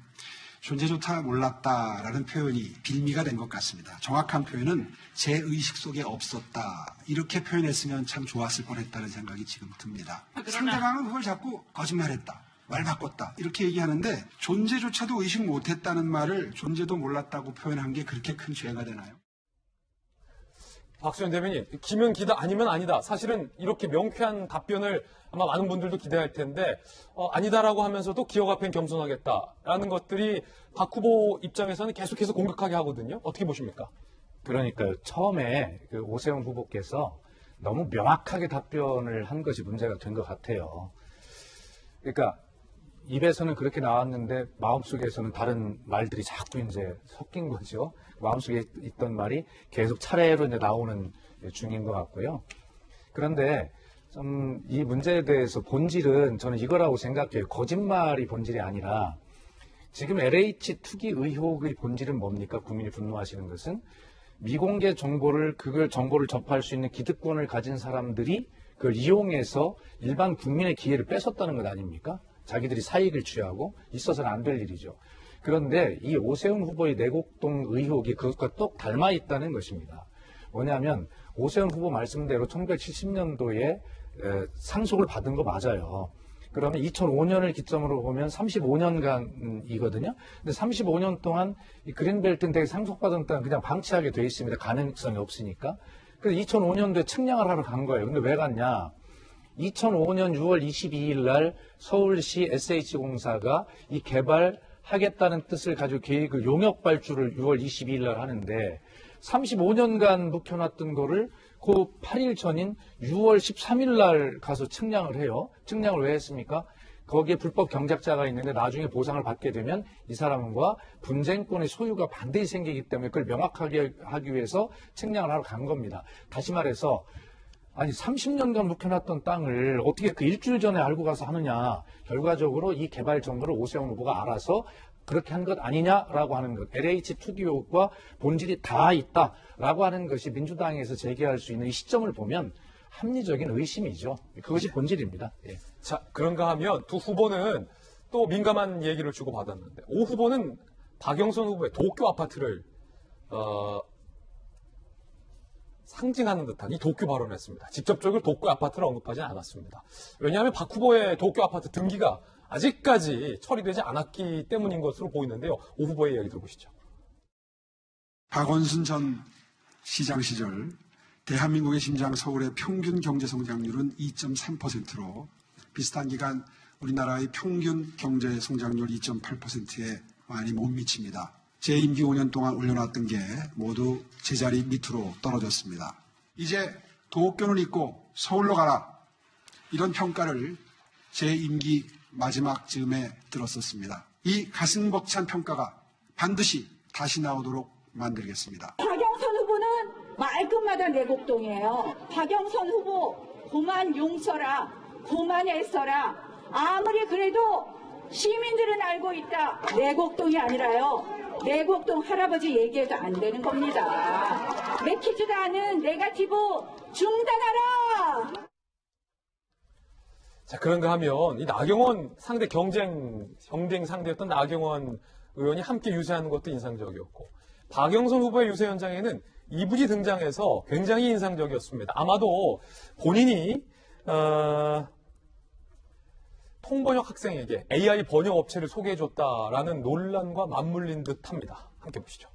존재조차 몰랐다라는 표현이 빌미가 된 것 같습니다. 정확한 표현은 제 의식 속에 없었다. 이렇게 표현했으면 참 좋았을 뻔했다는 생각이 지금 듭니다. 상대방은 그걸 자꾸 거짓말했다. 말 바꿨다. 이렇게 얘기하는데 존재조차도 의식 못했다는 말을 존재도 몰랐다고 표현한 게 그렇게 큰 죄가 되나요? 박수현 대변인, 기면 기다 아니면 아니다. 사실은 이렇게 명쾌한 답변을 아마 많은 분들도 기대할 텐데 아니다라고 하면서도 기억 앞엔 겸손하겠다라는 것들이 박 후보 입장에서는 계속해서 공격하게 하거든요. 어떻게 보십니까? 그러니까요. 처음에 그 오세훈 후보께서 너무 명확하게 답변을 한 것이 문제가 된 것 같아요. 그러니까 입에서는 그렇게 나왔는데 마음속에서는 다른 말들이 자꾸 이제 섞인 거죠. 마음속에 있던 말이 계속 차례로 이제 나오는 중인 것 같고요. 그런데 좀 이 문제에 대해서 본질은 저는 이거라고 생각해요. 거짓말이 본질이 아니라 지금 LH 투기 의혹의 본질은 뭡니까? 국민이 분노하시는 것은 미공개 정보를 그걸 정보를 접할 수 있는 기득권을 가진 사람들이 그걸 이용해서 일반 국민의 기회를 뺏었다는 것 아닙니까? 자기들이 사익을 취하고 있어서는 안 될 일이죠. 그런데 이 오세훈 후보의 내곡동 의혹이 그것과 똑 닮아 있다는 것입니다. 뭐냐면 오세훈 후보 말씀대로 1970년도에 상속을 받은 거 맞아요. 그러면 2005년을 기점으로 보면 35년간이거든요. 근데 35년 동안 이 그린벨트는 되게 상속받은 땅 그냥 방치하게 돼 있습니다. 가능성이 없으니까. 그래서 2005년도에 측량을 하러 간 거예요. 근데 왜 갔냐? 2005년 6월 22일 날 서울시 SH공사가 이 개발하겠다는 뜻을 가지고 계획을 용역 발주를 6월 22일 날 하는데 35년간 묵혀놨던 거를 그 8일 전인 6월 13일 날 가서 측량을 해요. 측량을 왜 했습니까? 거기에 불법 경작자가 있는데 나중에 보상을 받게 되면 이 사람과 분쟁권의 소유가 반드시 생기기 때문에 그걸 명확하게 하기 위해서 측량을 하러 간 겁니다. 다시 말해서 아니 30년간 묵혀놨던 땅을 어떻게 그 일주일 전에 알고 가서 하느냐. 결과적으로 이 개발 정보를 오세훈 후보가 알아서 그렇게 한 것 아니냐라고 하는 것. LH 투기 의혹과 본질이 다 있다라고 하는 것이 민주당에서 제기할 수 있는 이 시점을 보면 합리적인 의심이죠. 그것이 본질입니다. 예. 자, 그런가 하면 두 후보는 또 민감한 얘기를 주고받았는데 오 후보는 박영선 후보의 도쿄 아파트를 상징하는 듯한 이 도쿄 발언을 했습니다. 직접적으로 도쿄 아파트를 언급하지는 않았습니다. 왜냐하면 박 후보의 도쿄 아파트 등기가 아직까지 처리되지 않았기 때문인 것으로 보이는데요. 오 후보의 이야기 들어보시죠. 박원순 전 시장 시절 대한민국의 심장 서울의 평균 경제 성장률은 2.3%로 비슷한 기간 우리나라의 평균 경제 성장률 2.8%에 많이 못 미칩니다. 제 임기 5년 동안 올려놨던 게 모두 제자리 밑으로 떨어졌습니다. 이제 도쿄는 잊고 서울로 가라. 이런 평가를 제 임기 마지막 즈음에 들었었습니다. 이 가슴 벅찬 평가가 반드시 다시 나오도록 만들겠습니다. 박영선 후보는 말끝마다 내곡동이에요. 박영선 후보 그만 용서라. 그만 애써라. 아무리 그래도 시민들은 알고 있다. 내곡동이 아니라요. 내곡동 할아버지 얘기해도 안 되는 겁니다. 맥히지도 않은 네거티브 중단하라. 자, 그런가 하면 이 나경원 상대 경쟁 상대였던 나경원 의원이 함께 유세하는 것도 인상적이었고 박영선 후보의 유세 현장에는 이분이 등장해서 굉장히 인상적이었습니다. 아마도 본인이 통번역 학생에게 AI 번역 업체를 소개해줬다라는 논란과 맞물린 듯합니다. 함께 보시죠.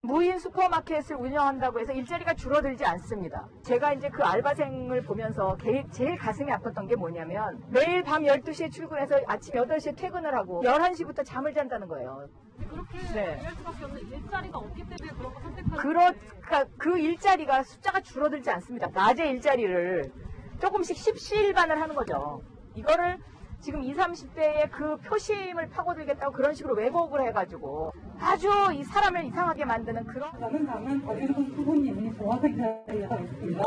무인 슈퍼마켓을 운영한다고 해서 일자리가 줄어들지 않습니다. 제가 이제 그 알바생을 보면서 제일 가슴이 아팠던 게 뭐냐면 매일 밤 12시에 출근해서 아침 8시에 퇴근을 하고 11시부터 잠을 잔다는 거예요. 그렇게 네. 될 수밖에 없는 일자리가 없기 때문에 그런 거 선택하는 그러니까 그 일자리가 숫자가 줄어들지 않습니다. 낮에 일자리를 조금씩 십시일반을 하는 거죠. 이거를 지금 20, 30대의 그 표심을 파고들겠다고 그런 식으로 왜곡을 해가지고 아주 이 사람을 이상하게 만드는 그런. 다른 당은 박영선 후보님이 정확하게 자리하고 있습니다.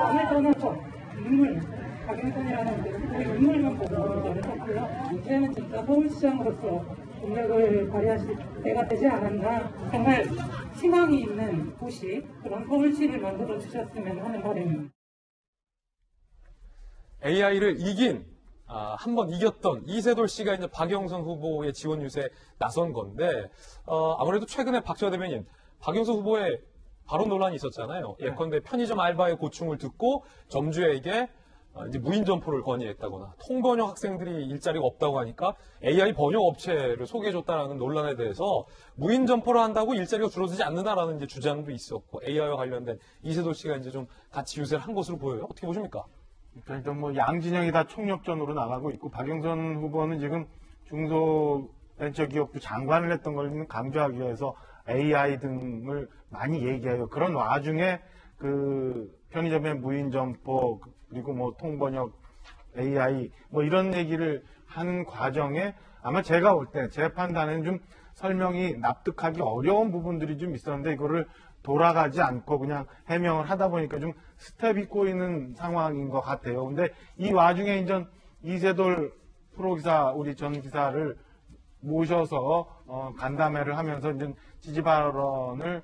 오늘 저는 박영선이라는 그 인물만 보고 말했었고요. 이제는 진짜 서울시장으로서 능력을 발휘하실 때가 되지 않았나. 정말 희망이 있는 도시, 그런 서울시를 만들어 주셨으면 하는 바람입니다. AI를 이긴, 한 번 이겼던 이세돌 씨가 이제 박영선 후보의 지원 유세에 나선 건데, 아무래도 최근에 박지원 대변인, 박영선 후보의 발언 논란이 있었잖아요. 예컨대 편의점 알바의 고충을 듣고 점주에게 이제 무인 점포를 건의했다거나 통번역 학생들이 일자리가 없다고 하니까 AI 번역 업체를 소개해줬다라는 논란에 대해서 무인 점포를 한다고 일자리가 줄어들지 않는다라는 이제 주장도 있었고 AI와 관련된 이세돌 씨가 이제 좀 같이 유세를 한 것으로 보여요. 어떻게 보십니까? 그러니까 일단 뭐 양진영이 다 총력전으로 나가고 있고 박영선 후보는 지금 중소벤처기업부 장관을 했던 걸 강조하기 위해서 AI 등을 많이 얘기해요. 그런 와중에 그 편의점의 무인 점포 그리고 뭐 통번역 AI 뭐 이런 얘기를 하는 과정에 아마 제가 볼 때 제 판단은 좀 설명이 납득하기 어려운 부분들이 좀 있었는데 이거를 돌아가지 않고 그냥 해명을 하다 보니까 좀 스텝이 꼬이는 상황인 것 같아요. 근데 이 와중에 이제 이세돌 프로기사 우리 전 기사를 모셔서 간담회를 하면서 이제 지지 발언을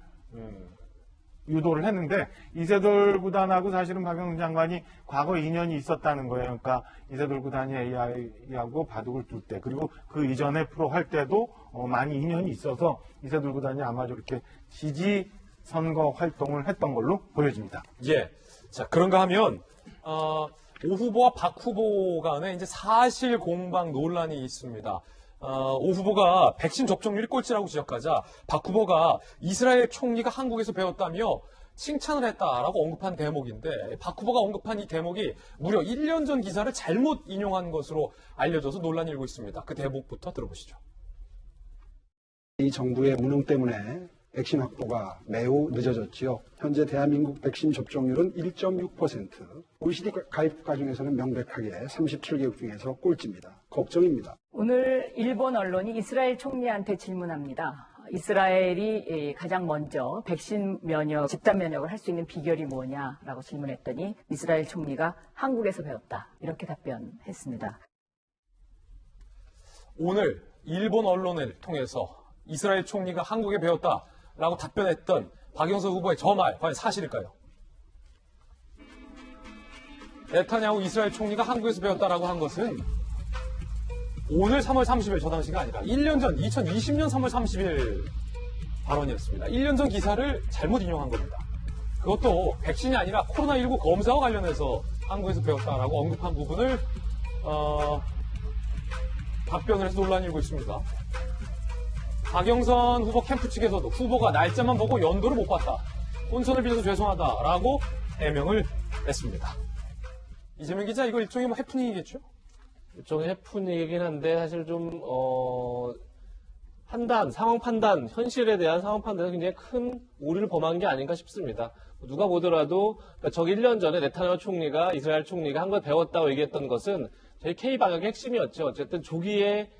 유도를 했는데 이세돌 구단하고 사실은 박영선 장관이 과거 인연이 있었다는 거예요. 그러니까 이세돌 구단이 AI하고 바둑을 둘 때 그리고 그 이전에 프로 할 때도 많이 인연이 있어서 이세돌 구단이 아마 저렇게 지지 선거 활동을 했던 걸로 보여집니다. 예. 자, 그런가 하면, 오 후보와 박 후보 간에 이제 사실 공방 논란이 있습니다. 오 후보가 백신 접종률이 꼴찌라고 지적하자 박 후보가 이스라엘 총리가 한국에서 배웠다며 칭찬을 했다라고 언급한 대목인데 박 후보가 언급한 이 대목이 무려 1년 전 기사를 잘못 인용한 것으로 알려져서 논란이 일고 있습니다. 그 대목부터 들어보시죠. 이 정부의 무능 때문에 백신 확보가 매우 늦어졌지요. 현재 대한민국 백신 접종률은 1.6%. OECD 가입 국가 중에서는 명백하게 37개국 중에서 꼴찌입니다. 걱정입니다. 오늘 일본 언론이 이스라엘 총리한테 질문합니다. 이스라엘이 가장 먼저 백신 면역, 집단 면역을 할 수 있는 비결이 뭐냐라고 질문했더니 이스라엘 총리가 한국에서 배웠다. 이렇게 답변했습니다. 오늘 일본 언론을 통해서 이스라엘 총리가 한국에 배웠다라고 답변했던 박영선 후보의 저 말, 과연 사실일까요? 네타냐후 이스라엘 총리가 한국에서 배웠다라고 한 것은 오늘 3월 30일 저 당시가 아니라 1년 전 2020년 3월 30일 발언이었습니다. 1년 전 기사를 잘못 인용한 겁니다. 그것도 백신이 아니라 코로나19 검사와 관련해서 한국에서 배웠다라고 언급한 부분을 답변을 해서 논란이 일고 있습니다. 박영선 후보 캠프 측에서도 후보가 날짜만 보고 연도를 못 봤다. 혼선을 빚어서 죄송하다라고 해명을 했습니다. 이재명 기자, 이거 일종의 해프닝이겠죠? 일종의 해프닝이긴 한데 사실 좀 상황 판단, 현실에 대한 상황 판단에 굉장히 큰 오류를 범한 게 아닌가 싶습니다. 누가 보더라도 저기 1년 전에 네타냐후 총리가 이스라엘 총리가 한 걸 배웠다고 얘기했던 것은 저희 K-방역의 핵심이었죠. 어쨌든 조기에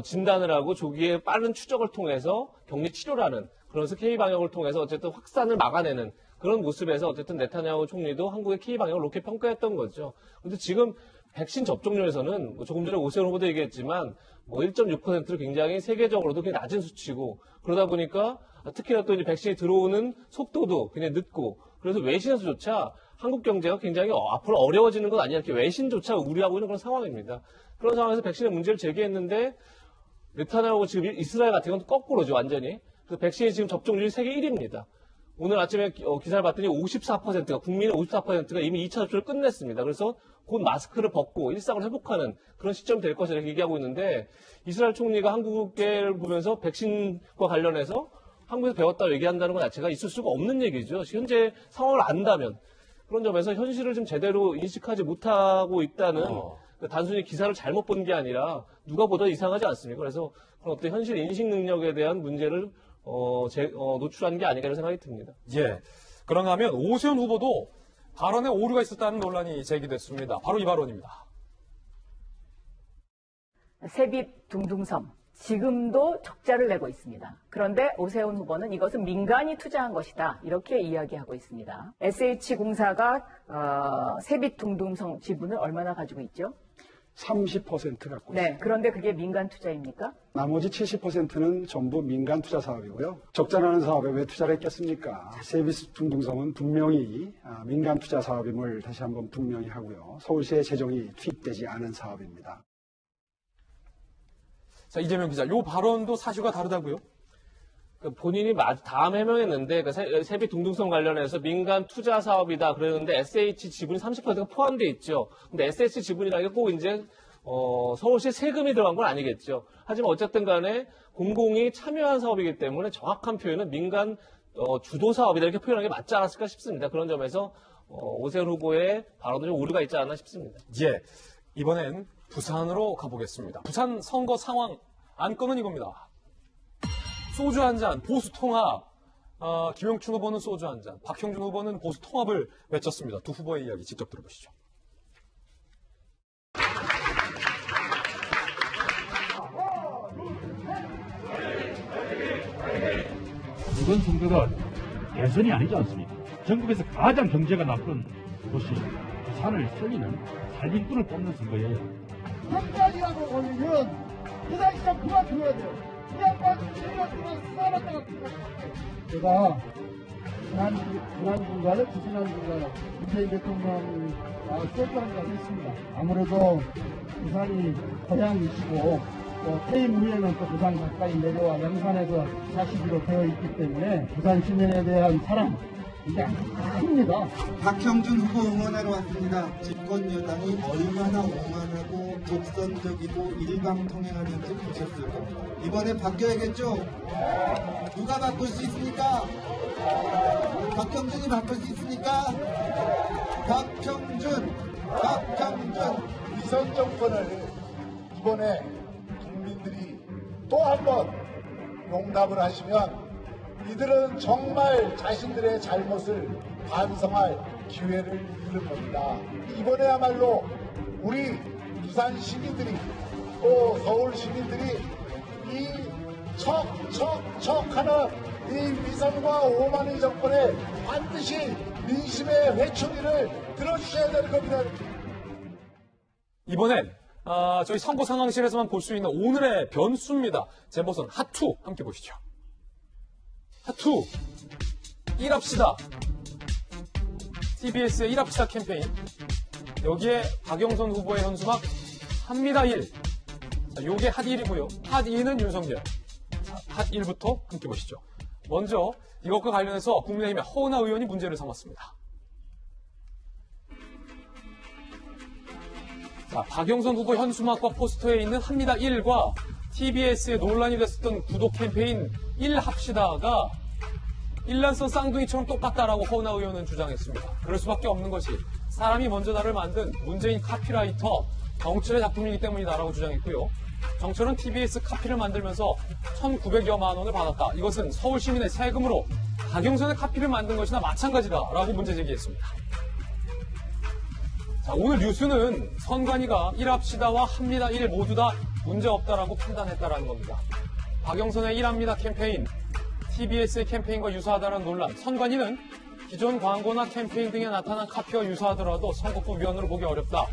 진단을 하고 조기에 빠른 추적을 통해서 격리 치료를 하는, 그러면서 K-방역을 통해서 어쨌든 확산을 막아내는 그런 모습에서 어쨌든 네타냐후 총리도 한국의 K-방역을 높게 평가했던 거죠. 근데 지금 백신 접종률에서는 조금 전에 오세훈 후보도 얘기했지만 1.6%로 굉장히 세계적으로도 굉장히 낮은 수치고, 그러다 보니까 특히나 또 이제 백신이 들어오는 속도도 굉장히 늦고, 그래서 외신에서조차 한국 경제가 굉장히 앞으로 어려워지는 것 아니냐 이렇게 외신조차 우려하고 있는 그런 상황입니다. 그런 상황에서 백신의 문제를 제기했는데 네타냐후가 지금 이스라엘 같은 건 거꾸로죠, 완전히. 그래서 백신이 지금 접종률이 세계 1위입니다. 오늘 아침에 기사를 봤더니 54%가, 국민의 54%가 이미 2차 접종을 끝냈습니다. 그래서 곧 마스크를 벗고 일상을 회복하는 그런 시점이 될 것이라고 얘기하고 있는데, 이스라엘 총리가 한국을 보면서 백신과 관련해서 한국에서 배웠다고 얘기한다는 것 자체가 있을 수가 없는 얘기죠. 현재 상황을 안다면. 그런 점에서 현실을 좀 제대로 인식하지 못하고 있다는, 단순히 기사를 잘못 본 게 아니라 누가 보다 이상하지 않습니까? 그래서 그런 어떤 현실 인식 능력에 대한 문제를 노출한 게 아닌가 이런 생각이 듭니다. 예. 그런가 하면 오세훈 후보도 발언에 오류가 있었다는 논란이 제기됐습니다. 바로 이 발언입니다. 세빛 둥둥섬 지금도 적자를 내고 있습니다. 그런데 오세훈 후보는 이것은 민간이 투자한 것이다 이렇게 이야기하고 있습니다. SH공사가 세빛 둥둥섬 지분을 얼마나 가지고 있죠? 30% 갖고 네, 있습니다. 그런데 그게 민간 투자입니까? 나머지 70%는 전부 민간 투자 사업이고요. 적자나는 사업에 왜 투자를 했겠습니까? 세비스 둥둥섬은 분명히 민간 투자 사업임을 다시 한번 분명히 하고요. 서울시의 재정이 투입되지 않은 사업입니다. 자, 이재명 기자, 요 발언도 사실과 다르다고요? 본인이 다음 해명했는데 세빛 둥둥섬 관련해서 민간 투자 사업이다 그러는데 SH 지분이 30%가 포함되어 있죠. 근데 SH 지분이라는 게 꼭 이제 서울시 세금이 들어간 건 아니겠죠. 하지만 어쨌든 간에 공공이 참여한 사업이기 때문에 정확한 표현은 민간 주도 사업이다 이렇게 표현하는 게 맞지 않았을까 싶습니다. 그런 점에서 오세훈 후보의 발언도 좀 오류가 있지 않나 싶습니다. 예, 이번엔 부산으로 가보겠습니다. 부산 선거 상황 안건은 이겁니다. 소주 한 잔, 보수 통합. 김영춘 후보는 소주 한 잔, 박형준 후보는 보수 통합을 외쳤습니다. 두 후보의 이야기 직접 들어보시죠. 이번 선거가 대선이 아니지 않습니까? 전국에서 가장 경제가 나쁜 곳이 부산을 살리는 살림꾼을 뽑는 선거예요. 한 가지라고 걸리면 부산시장 그만둬야 돼요. 이 양반 1년 동안 살았다가 제가 지난주간에 지난주간에 문재인 대통령 쏠장까지 했습니다. 아무래도 부산이 고향이시고 또 퇴임 후에는 또 부산 가까이 내려와 양산에서 사시기로 되어 있기 때문에 부산 시민에 대한 사랑 이게 큽니다. 박형준 후보 응원하러 왔습니다. 집권 여당이 얼마나 오만하고 독선적이고 일방통행하는지 보셨을 겁니다. 이번에 바뀌어야겠죠? 누가 바꿀 수 있습니까? 박형준이 바꿀 수 있습니까? 박형준! 위선 정권을 이번에 국민들이 또 한 번 용납을 하시면 이들은 정말 자신들의 잘못을 반성할 기회를 잃는 겁니다. 이번에야말로 우리 부산 시민들이 또 서울 시민들이 이 척하는 이 위선과 오만의 정권에 반드시 민심의 회초리를 들어주셔야 되는 겁니다. 이번엔 저희 선거 상황실에서만 볼 수 있는 오늘의 변수입니다. 제목은 핫투 함께 보시죠. 핫투 일합시다. TBS의 일합시다 캠페인. 여기에 박영선 후보의 현수막 합니다 1. 자, 요게 핫 1이고요. 핫 2는 윤석열. 자, 핫 1부터 함께 보시죠. 먼저 이것과 관련해서 국민의힘의 허은하 의원이 문제를 삼았습니다. 자, 박영선 후보 현수막과 포스터에 있는 합니다 1과 TBS에 논란이 됐었던 구독 캠페인 1 합시다가 일란성 쌍둥이처럼 똑같다라고 허은하 의원은 주장했습니다. 그럴 수밖에 없는 것이 사람이 먼저 나를 만든 문재인 카피라이터 정철의 작품이기 때문이다라고 주장했고요. 정철은 TBS 카피를 만들면서 1,900여만 원을 받았다. 이것은 서울 시민의 세금으로 박영선의 카피를 만든 것이나 마찬가지다라고 문제 제기했습니다. 자, 오늘 뉴스는 선관위가 일합시다와 합니다 1 모두 다 문제없다라고 판단했다라는 겁니다. 박영선의 일합니다 캠페인, TBS의 캠페인과 유사하다는 논란. 선관위는 기존 광고나 캠페인 등에 나타난 카피와 유사하더라도 선거법 위반으로 보기 어렵다.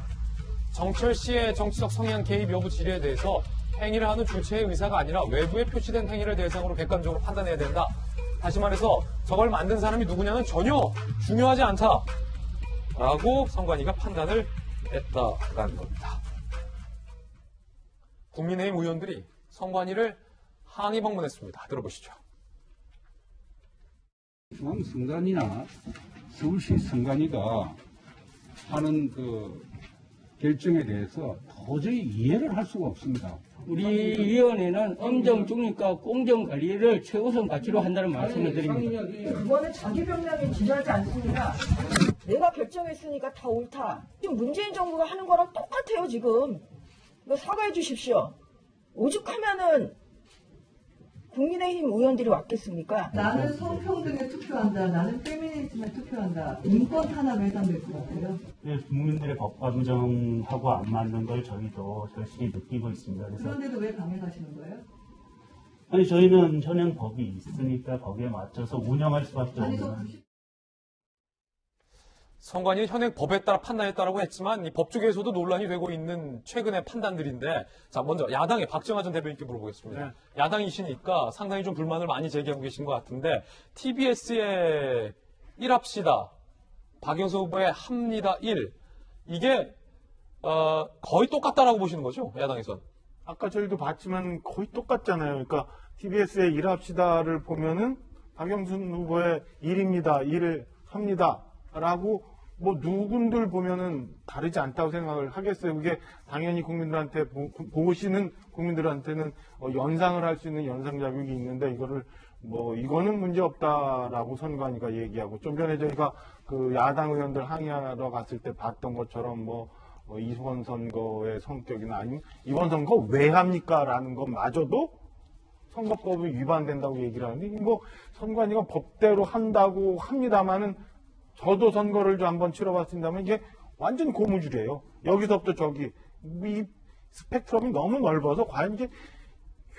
정철 씨의 정치적 성향 개입 여부 질의에 대해서 행위를 하는 주체의 의사가 아니라 외부에 표시된 행위를 대상으로 객관적으로 판단해야 된다. 다시 말해서 저걸 만든 사람이 누구냐는 전혀 중요하지 않다. 라고 선관위가 판단을 했다라는 겁니다. 국민의힘 의원들이 선관위를 항의 방문했습니다. 들어보시죠. 중앙선관위나 서울시 선관위가 하는 그 결정에 대해서 도저히 이해를 할 수가 없습니다. 우리 위원회는 엄정 중립과 공정 관리를 최우선 가치로 한다는 말씀을 드립니다. 이거는 자기 변명에 지나지 않습니다. 내가 결정했으니까 다 옳다. 지금 문재인 정부가 하는 거랑 똑같아요, 지금. 이거 사과해 주십시오. 오죽하면은 국민의힘 의원들이 왔겠습니까? 나는 성평등에 투표한다. 나는 페미니즘에 투표한다. 인권 탄압에 해당될 것 같아요. 국민들의 법과 규정하고 안 맞는 걸 저희도 절실히 느끼고 있습니다. 그런데도 왜 강행하시는 거예요? 아니 저희는 현행 법이 있으니까 거기에 맞춰서 운영할 수밖에 없는. 선관위 현행 법에 따라 판단했다라고 했지만 이 법 쪽에서도 논란이 되고 있는 최근의 판단들인데, 자 먼저 야당의 박정하 전 대변인께 물어보겠습니다. 네. 야당이시니까 상당히 좀 불만을 많이 제기하고 계신 것 같은데, TBS의 1합시다, 박영수 후보의 합니다 1, 이게 거의 똑같다라고 보시는 거죠, 야당에선? 아까 저희도 봤지만 거의 똑같잖아요. 그러니까 TBS의 일합시다를 보면은 박영순 후보의 일입니다, 일을 합니다 라고 뭐 누군들 보면은 다르지 않다고 생각을 하겠어요. 그게 당연히 국민들한테 보시는 국민들한테는 연상을 할 수 있는 연상 자격이 있는데, 이거를 뭐 이거는 문제 없다라고 선관위가 얘기하고, 좀 전에 저희가 그 야당 의원들 항의하러 갔을 때 봤던 것처럼 뭐 이번 선거의 성격이나 아니면 이번 선거 왜 합니까? 라는 것마저도 선거법이 위반된다고 얘기를 하는데, 뭐 선관위가 법대로 한다고 합니다만은, 저도 선거를 좀 한번 치러봤습니다만 이게 완전 고무줄이에요. 여기서부터 저기, 이 스펙트럼이 너무 넓어서 과연 이게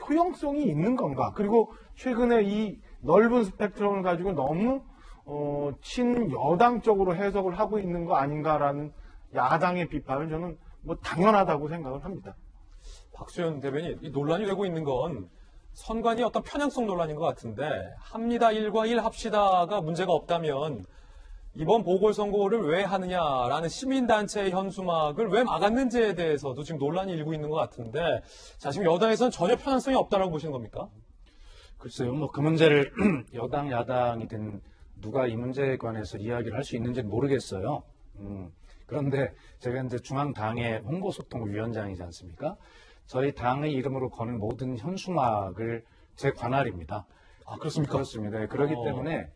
효용성이 있는 건가? 그리고 최근에 이 넓은 스펙트럼을 가지고 너무 친여당적으로 해석을 하고 있는 거 아닌가라는 야당의 비판은 저는 뭐 당연하다고 생각을 합니다. 박수현 대변인, 이 논란이 되고 있는 건 선관위 어떤 편향성 논란인 것 같은데, 합니다 1과 1 합시다가 문제가 없다면 이번 보궐선거를 왜 하느냐라는 시민단체의 현수막을 왜 막았는지에 대해서도 지금 논란이 일고 있는 것 같은데, 자, 지금 여당에서는 전혀 편향성이 없다라고 보시는 겁니까? 글쎄요, 뭐 그 문제를 여당, 야당이든 누가 이 문제에 관해서 이야기를 할 수 있는지는 모르겠어요. 그런데 제가 이제 중앙당의 홍보소통위원장이지 않습니까? 저희 당의 이름으로 거는 모든 현수막을 제 관할입니다. 아, 그렇습니까? 그렇습니다. 그렇기 때문에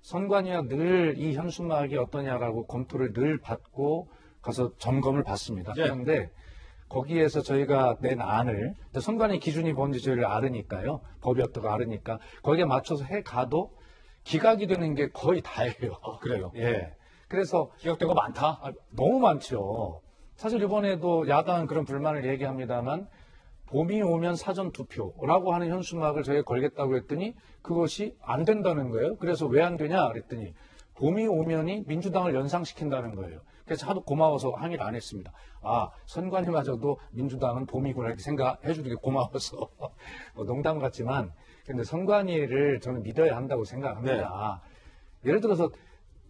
선관위가 늘 이 현수막이 어떠냐라고 검토를 늘 받고 가서 점검을 받습니다. 예. 그런데 거기에서 저희가 낸 안을, 선관위 기준이 뭔지 저희를 알으니까요. 법이 어떻고 알으니까 거기에 맞춰서 해 가도 기각이 되는 게 거의 다예요. 아, 그래요? 예. 그래서 기각된 거 많다? 너무 많죠. 사실 이번에도 야당은 그런 불만을 얘기합니다만, 봄이 오면 사전투표라고 하는 현수막을 저희가 걸겠다고 했더니 그것이 안 된다는 거예요. 그래서 왜 안 되냐 그랬더니 봄이 오면이 민주당을 연상시킨다는 거예요. 그래서 하도 고마워서 항의를 안 했습니다. 아, 선관위마저도 민주당은 봄이구나 이렇게 생각해 주는 게 고마워서. 농담 같지만, 근데 선관위를 저는 믿어야 한다고 생각합니다. 예를 들어서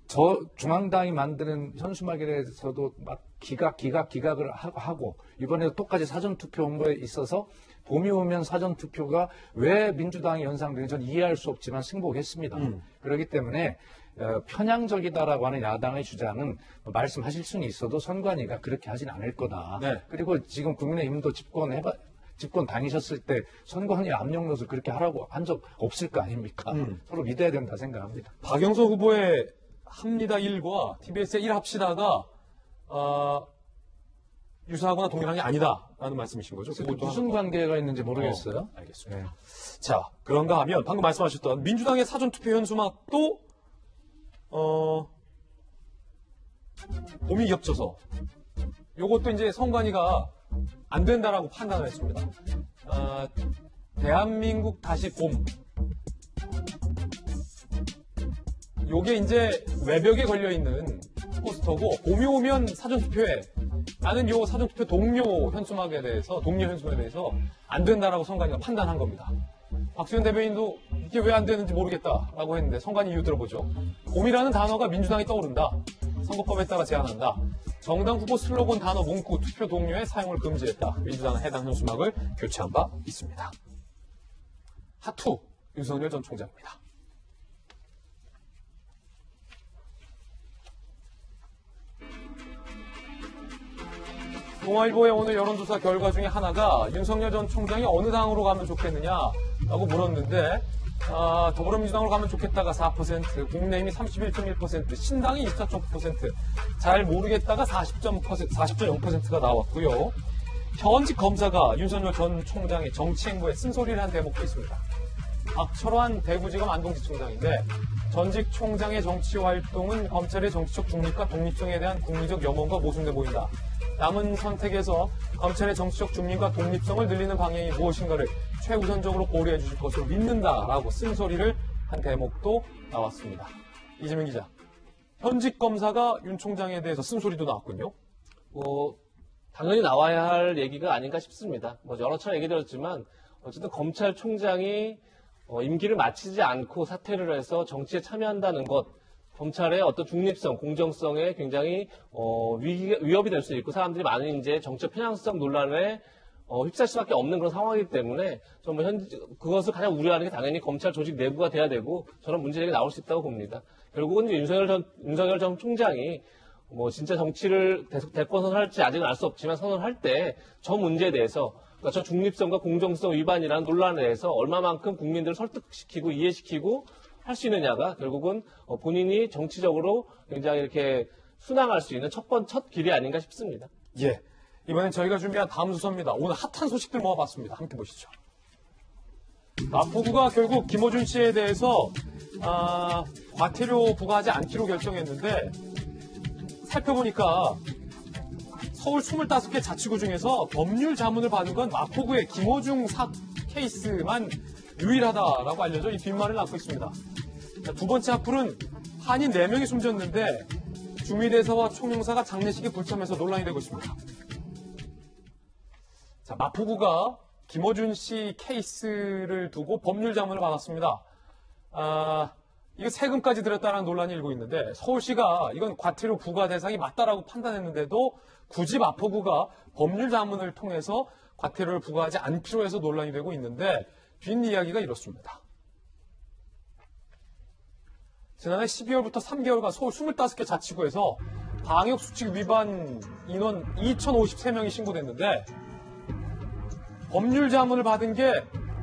저 중앙당이 만드는 현수막에 대해서도 막 기각을 하고, 이번에도 똑같이 사전투표 홍보에 있어서 봄이 오면 사전투표가 왜 민주당이 연상되는지 저는 이해할 수 없지만 승복했습니다. 그렇기 때문에 편향적이다라고 하는 야당의 주장은 말씀하실 수는 있어도 선관위가 그렇게 하진 않을 거다. 네. 그리고 지금 국민의힘도 집권 다니셨을 때 선관위 압력 넣어서 그렇게 하라고 한 적 없을 거 아닙니까? 서로 믿어야 된다 생각합니다. 박영수 후보의 합니다 1과 TBS의 1 합시다가 유사하거나 동일한 게 아니다라는 말씀이신 거죠? 무슨 관계가 있는지 모르겠어요. 알겠습니다. 네. 자, 그런가 하면 방금 말씀하셨던 민주당의 사전투표 현수막도 봄이 겹쳐서 요것도 이제 선관위가 안 된다라고 판단을 했습니다. 대한민국 다시 봄. 요게 이제 외벽에 걸려있는 포스터고, 봄이 오면 사전투표해. 나는 요 사전투표 동료 현수막에 대해서 안 된다라고 선관위가 판단한 겁니다. 박수현 대변인도 이게 왜 안 되는지 모르겠다라고 했는데, 선관위 이유 들어보죠. 봄이라는 단어가 민주당이 떠오른다. 선거법에 따라 제한한다. 정당 후보 슬로건, 단어, 문구, 투표 동료의 사용을 금지했다. 민주당은 해당 현수막을 교체한 바 있습니다. 하투 윤석열 전 총장입니다. 동아일보의 오늘 여론조사 결과 중에 하나가 윤석열 전 총장이 어느 당으로 가면 좋겠느냐라고 물었는데, 더불어민주당으로 가면 좋겠다가 4%, 국민의힘이 31.1%, 신당이 24.9%, 잘 모르겠다가 40.0%가 나왔고요. 현직 검사가 윤석열 전 총장의 정치 행보에 쓴소리를 한 대목도 있습니다. 박철환 대구지검 안동지청장인데 전직 총장의 정치 활동은 검찰의 정치적 중립과 독립성에 대한 국민적 염원과 모순돼 보인다. 남은 선택에서 검찰의 정치적 중립과 독립성을 늘리는 방향이 무엇인가를 최우선적으로 고려해 주실 것으로 믿는다라고 쓴소리를 한 대목도 나왔습니다. 이재명 기자, 현직 검사가 윤 총장에 대해서 쓴소리도 나왔군요. 당연히 나와야 할 얘기가 아닌가 싶습니다. 여러 차례 얘기 드렸지만 어쨌든 검찰총장이 임기를 마치지 않고 사퇴를 해서 정치에 참여한다는 것, 검찰의 어떤 중립성, 공정성에 굉장히 위협이 될 수 있고 사람들이 많은 이제 정치적 편향성 논란에 휩쓸 수밖에 없는 그런 상황이기 때문에 정말 그것을 가장 우려하는 게 당연히 검찰 조직 내부가 돼야 되고 저는 문제제기가 나올 수 있다고 봅니다. 결국은 윤석열 전 총장이 진짜 정치를 대권 선언할지 아직은 알 수 없지만 선언할 때 저 문제에 대해서 그러니까 저 중립성과 공정성 위반이라는 논란에 대해서 얼마만큼 국민들을 설득시키고 이해시키고 할 수 있느냐가 결국은 본인이 정치적으로 굉장히 이렇게 순항할 수 있는 첫 길이 아닌가 싶습니다. 예. 이번엔 저희가 준비한 다음 순서입니다. 오늘 핫한 소식들 모아봤습니다. 함께 보시죠. 마포구가 결국 김어준 씨에 대해서 과태료 부과하지 않기로 결정했는데 살펴보니까 서울 25개 자치구 중에서 법률 자문을 받은 건 마포구의 김어준 케이스만 유일하다라고 알려져 이 뒷말을 낳고 있습니다. 두 번째 악플은 한인 4명이 숨졌는데 주미대사와 총영사가 장례식에 불참해서 논란이 되고 있습니다. 자, 마포구가 김어준 씨 케이스를 두고 법률 자문을 받았습니다. 이거 세금까지 들였다는 논란이 일고 있는데 서울시가 이건 과태료 부과 대상이 맞다라고 판단했는데도 굳이 마포구가 법률 자문을 통해서 과태료를 부과하지 않기로 해서 논란이 되고 있는데 뒷이야기가 이렇습니다. 지난해 12월부터 3개월간 서울 25개 자치구에서 방역수칙 위반 인원 2,053명이 신고됐는데 법률 자문을 받은 게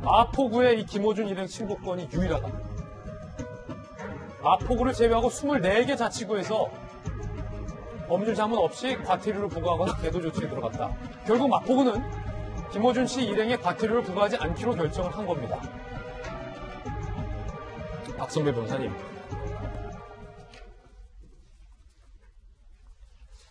마포구의 이 김어준 일행 신고건이 유일하다. 마포구를 제외하고 24개 자치구에서 법률 자문 없이 과태료를 부과하거나 계도 조치에 들어갔다. 결국 마포구는 김어준 씨 일행에 과태료를 부과하지 않기로 결정을 한 겁니다. 박선배 변호사님.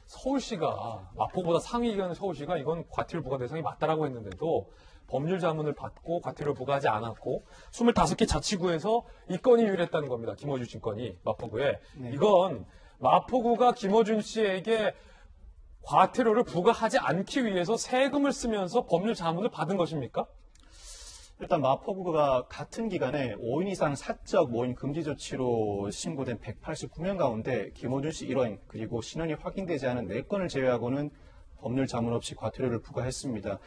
서울시가 마포보다 상위 기관의 서울시가 이건 과태료 부과 대상이 맞다라고 했는데도 법률 자문을 받고 과태료 부과하지 않았고 25개 자치구에서 이 건이 유일했다는 겁니다. 김어준 씨 건이 마포구에. 네. 이건 마포구가 김어준 씨에게 과태료를 부과하지 않기 위해서 세금을 쓰면서 법률 자문을 받은 것입니까? 일단 마포구가 같은 기간에 5인 이상 사적 모임 금지 조치로 신고된 189명 가운데 김어준 씨 1원 그리고 신원이 확인되지 않은 4건을 제외하고는 법률 자문 없이 과태료를 부과했습니다.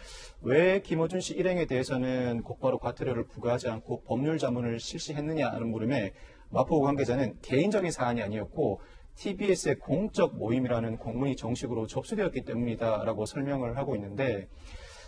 왜 김어준 씨 일행에 대해서는 곧바로 과태료를 부과하지 않고 법률 자문을 실시했느냐는 물음에 마포구 관계자는 개인적인 사안이 아니었고 TBS의 공적 모임이라는 공문이 정식으로 접수되었기 때문이다라고 설명을 하고 있는데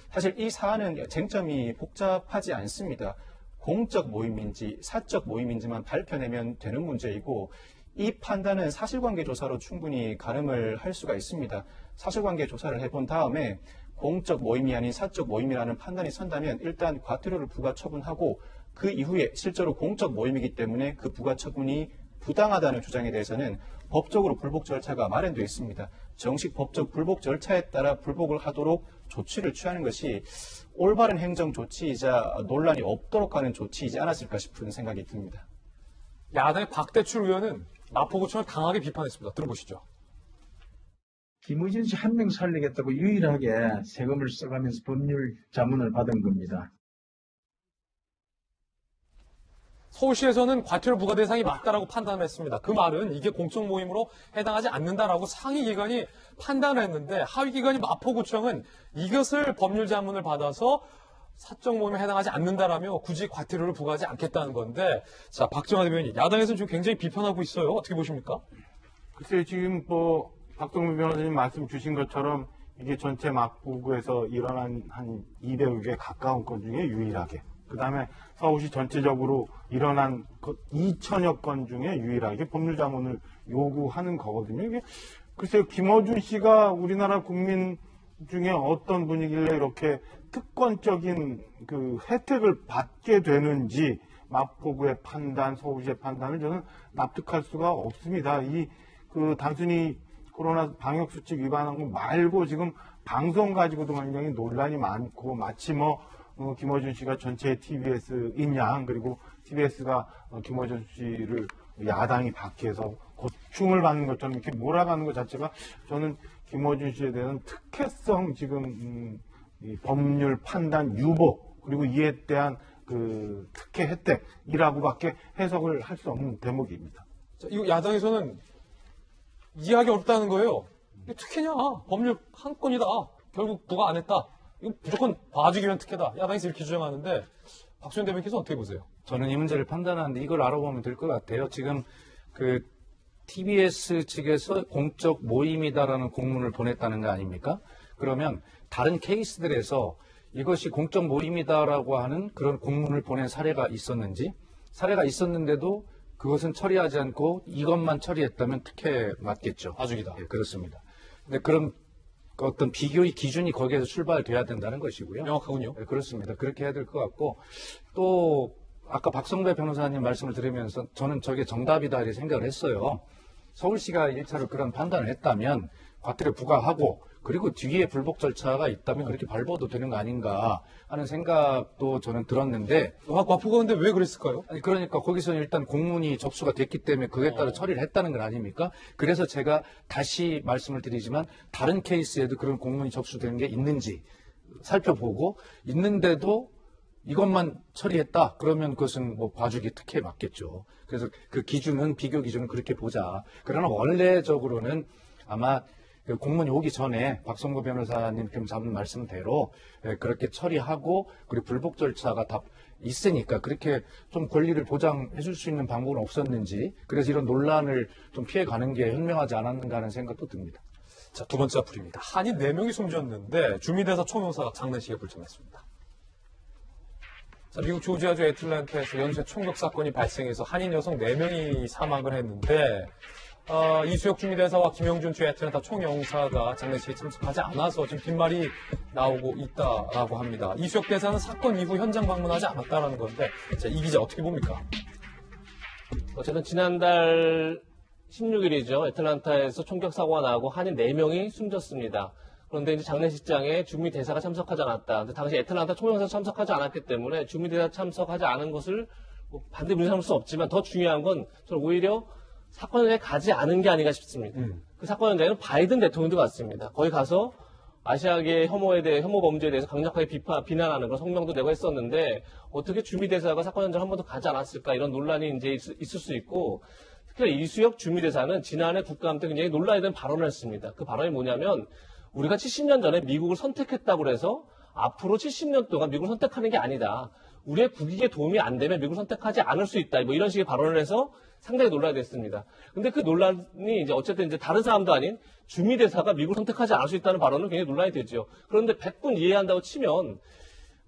사실 이 사안은 쟁점이 복잡하지 않습니다. 공적 모임인지 사적 모임인지만 밝혀내면 되는 문제이고 이 판단은 사실관계 조사로 충분히 가름을 할 수가 있습니다. 사실관계 조사를 해본 다음에 공적 모임이 아닌 사적 모임이라는 판단이 선다면 일단 과태료를 부과 처분하고 그 이후에 실제로 공적 모임이기 때문에 그 부과 처분이 부당하다는 주장에 대해서는 법적으로 불복 절차가 마련되어 있습니다. 정식 법적 불복 절차에 따라 불복을 하도록 조치를 취하는 것이 올바른 행정 조치이자 논란이 없도록 하는 조치이지 않았을까 싶은 생각이 듭니다. 야당의 박대출 의원은 마포구청을 강하게 비판했습니다. 들어보시죠. 김어준 씨 한 명 살리겠다고 유일하게 세금을 써가면서 법률 자문을 받은 겁니다. 서울시에서는 과태료 부과 대상이 맞다라고 판단을 했습니다. 그 말은 이게 공적 모임으로 해당하지 않는다라고 상위 기관이 판단을 했는데 하위 기관이 마포구청은 이것을 법률 자문을 받아서 사적 모임에 해당하지 않는다라며 굳이 과태료를 부과하지 않겠다는 건데 자 박정환 대변인 야당에서는 지금 굉장히 비판하고 있어요. 어떻게 보십니까? 글쎄요 지금 박동민 변호사님 말씀 주신 것처럼 이게 전체 마포구에서 일어난 한 200여 개 가까운 건 중에 유일하게 그 다음에 서울시 전체적으로 일어난 2천여 건 중에 유일하게 법률 자문을 요구하는 거거든요. 이게 글쎄요, 김어준 씨가 우리나라 국민 중에 어떤 분이길래 이렇게 특권적인 그 혜택을 받게 되는지 마포구의 판단, 서울시의 판단을 저는 납득할 수가 없습니다. 단순히 코로나 방역수칙 위반한 거 말고 지금 방송 가지고도 굉장히 논란이 많고, 마치 김어준 씨가 전체 TBS인 양, 그리고 TBS가 김어준 씨를 야당이 밖에서 고충을 받는 것처럼 이렇게 몰아가는 것 자체가 저는 김어준 씨에 대한 특혜성 지금 이 법률 판단 유보, 그리고 이에 대한 그 특혜 혜택이라고밖에 해석을 할 수 없는 대목입니다. 자, 이거 야당에서는 이해하기 어렵다는 거예요. 이게 특혜냐? 법률 한 건이다. 결국 누가 안 했다. 이거 무조건 봐주기 위한 특혜다. 야당에서 이렇게 주장하는데 박수현 대변인께서 어떻게 보세요? 저는 이 문제를 판단하는데 이걸 알아보면 될 것 같아요. 지금 그 TBS 측에서 공적 모임이다라는 공문을 보냈다는 거 아닙니까? 그러면 다른 케이스들에서 이것이 공적 모임이다라고 하는 그런 공문을 보낸 사례가 있었는지, 사례가 있었는데도 그것은 처리하지 않고 이것만 처리했다면 특혜 맞겠죠. 봐주기다. 예, 그렇습니다. 근데 그런 어떤 비교의 기준이 거기에서 출발돼야 된다는 것이고요. 명확하군요. 네, 그렇습니다. 그렇게 해야 될 것 같고, 또 아까 박성배 변호사님 말씀을 들으면서 저는 저게 정답이다 이렇게 생각을 했어요. 서울시가 1차로 그런 판단을 했다면 과태료 부과하고, 그리고 뒤에 불복 절차가 있다면 그렇게 밟아도 되는 거 아닌가 하는 생각도 저는 들었는데, 과포가 근데 왜 그랬을까요? 아니, 그러니까 거기서 일단 공문이 접수가 됐기 때문에 그에 따라 처리를 했다는 건 아닙니까? 그래서 제가 다시 말씀을 드리지만 다른 케이스에도 그런 공문이 접수된 게 있는지 살펴보고, 있는데도 이것만 처리했다 그러면 그것은 뭐 봐주기 특혜 맞겠죠. 그래서 그 기준은, 비교 기준은 그렇게 보자. 그러나 원래적으로는 아마 그 공문이 오기 전에 박성구 변호사님 잡은 말씀대로 그렇게 처리하고, 그리고 불복 절차가 다 있으니까 그렇게 좀 권리를 보장해 줄 수 있는 방법은 없었는지, 그래서 이런 논란을 좀 피해가는 게 현명하지 않았는가 하는 생각도 듭니다. 자, 두 번째 앞으로입니다. 한인 4명이 숨졌는데 주민대사 총영사가 장례식에 불참했습니다. 자, 미국 조지아주 애틀랜타에서 연쇄 총격 사건이 발생해서 한인 여성 4명이 사망을 했는데, 이수혁 주미대사와 김영준 주 애틀랜타 총영사가 장례식에 참석하지 않아서 지금 빈말이 나오고 있다라고 합니다. 이수혁 대사는 사건 이후 현장 방문하지 않았다라는 건데, 자, 이 기자 어떻게 봅니까? 어쨌든 지난달 16일이죠. 애틀랜타에서 총격 사고가 나고 한인 4명이 숨졌습니다. 그런데 이제 장례식장에 주미대사가 참석하지 않았다. 근데 당시 애틀랜타 총영사 참석하지 않았기 때문에 주미대사 참석하지 않은 것을 반대 문제 삼을 수 없지만, 더 중요한 건 저는 오히려 사건에 가지 않은 게 아닌가 싶습니다. 그 사건 현장에는 바이든 대통령도 갔습니다. 거기 가서 아시아계 혐오 범죄에 대해서 강력하게 비난하는 그런 성명도 내고 했었는데, 어떻게 주미대사가 사건 현장 한 번도 가지 않았을까, 이런 논란이 이제 있을 수 있고, 특히 이수혁 주미대사는 지난해 국감 때 굉장히 논란이 된 발언을 했습니다. 그 발언이 뭐냐면, 우리가 70년 전에 미국을 선택했다고 해서 앞으로 70년 동안 미국을 선택하는 게 아니다. 우리의 국익에 도움이 안 되면 미국을 선택하지 않을 수 있다. 뭐 이런 식의 발언을 해서 상당히 논란이 됐습니다. 근데 그 논란이 이제 어쨌든 이제 다른 사람도 아닌 주미대사가 미국을 선택하지 않을 수 있다는 발언은 굉장히 논란이 되죠. 그런데 100분 이해한다고 치면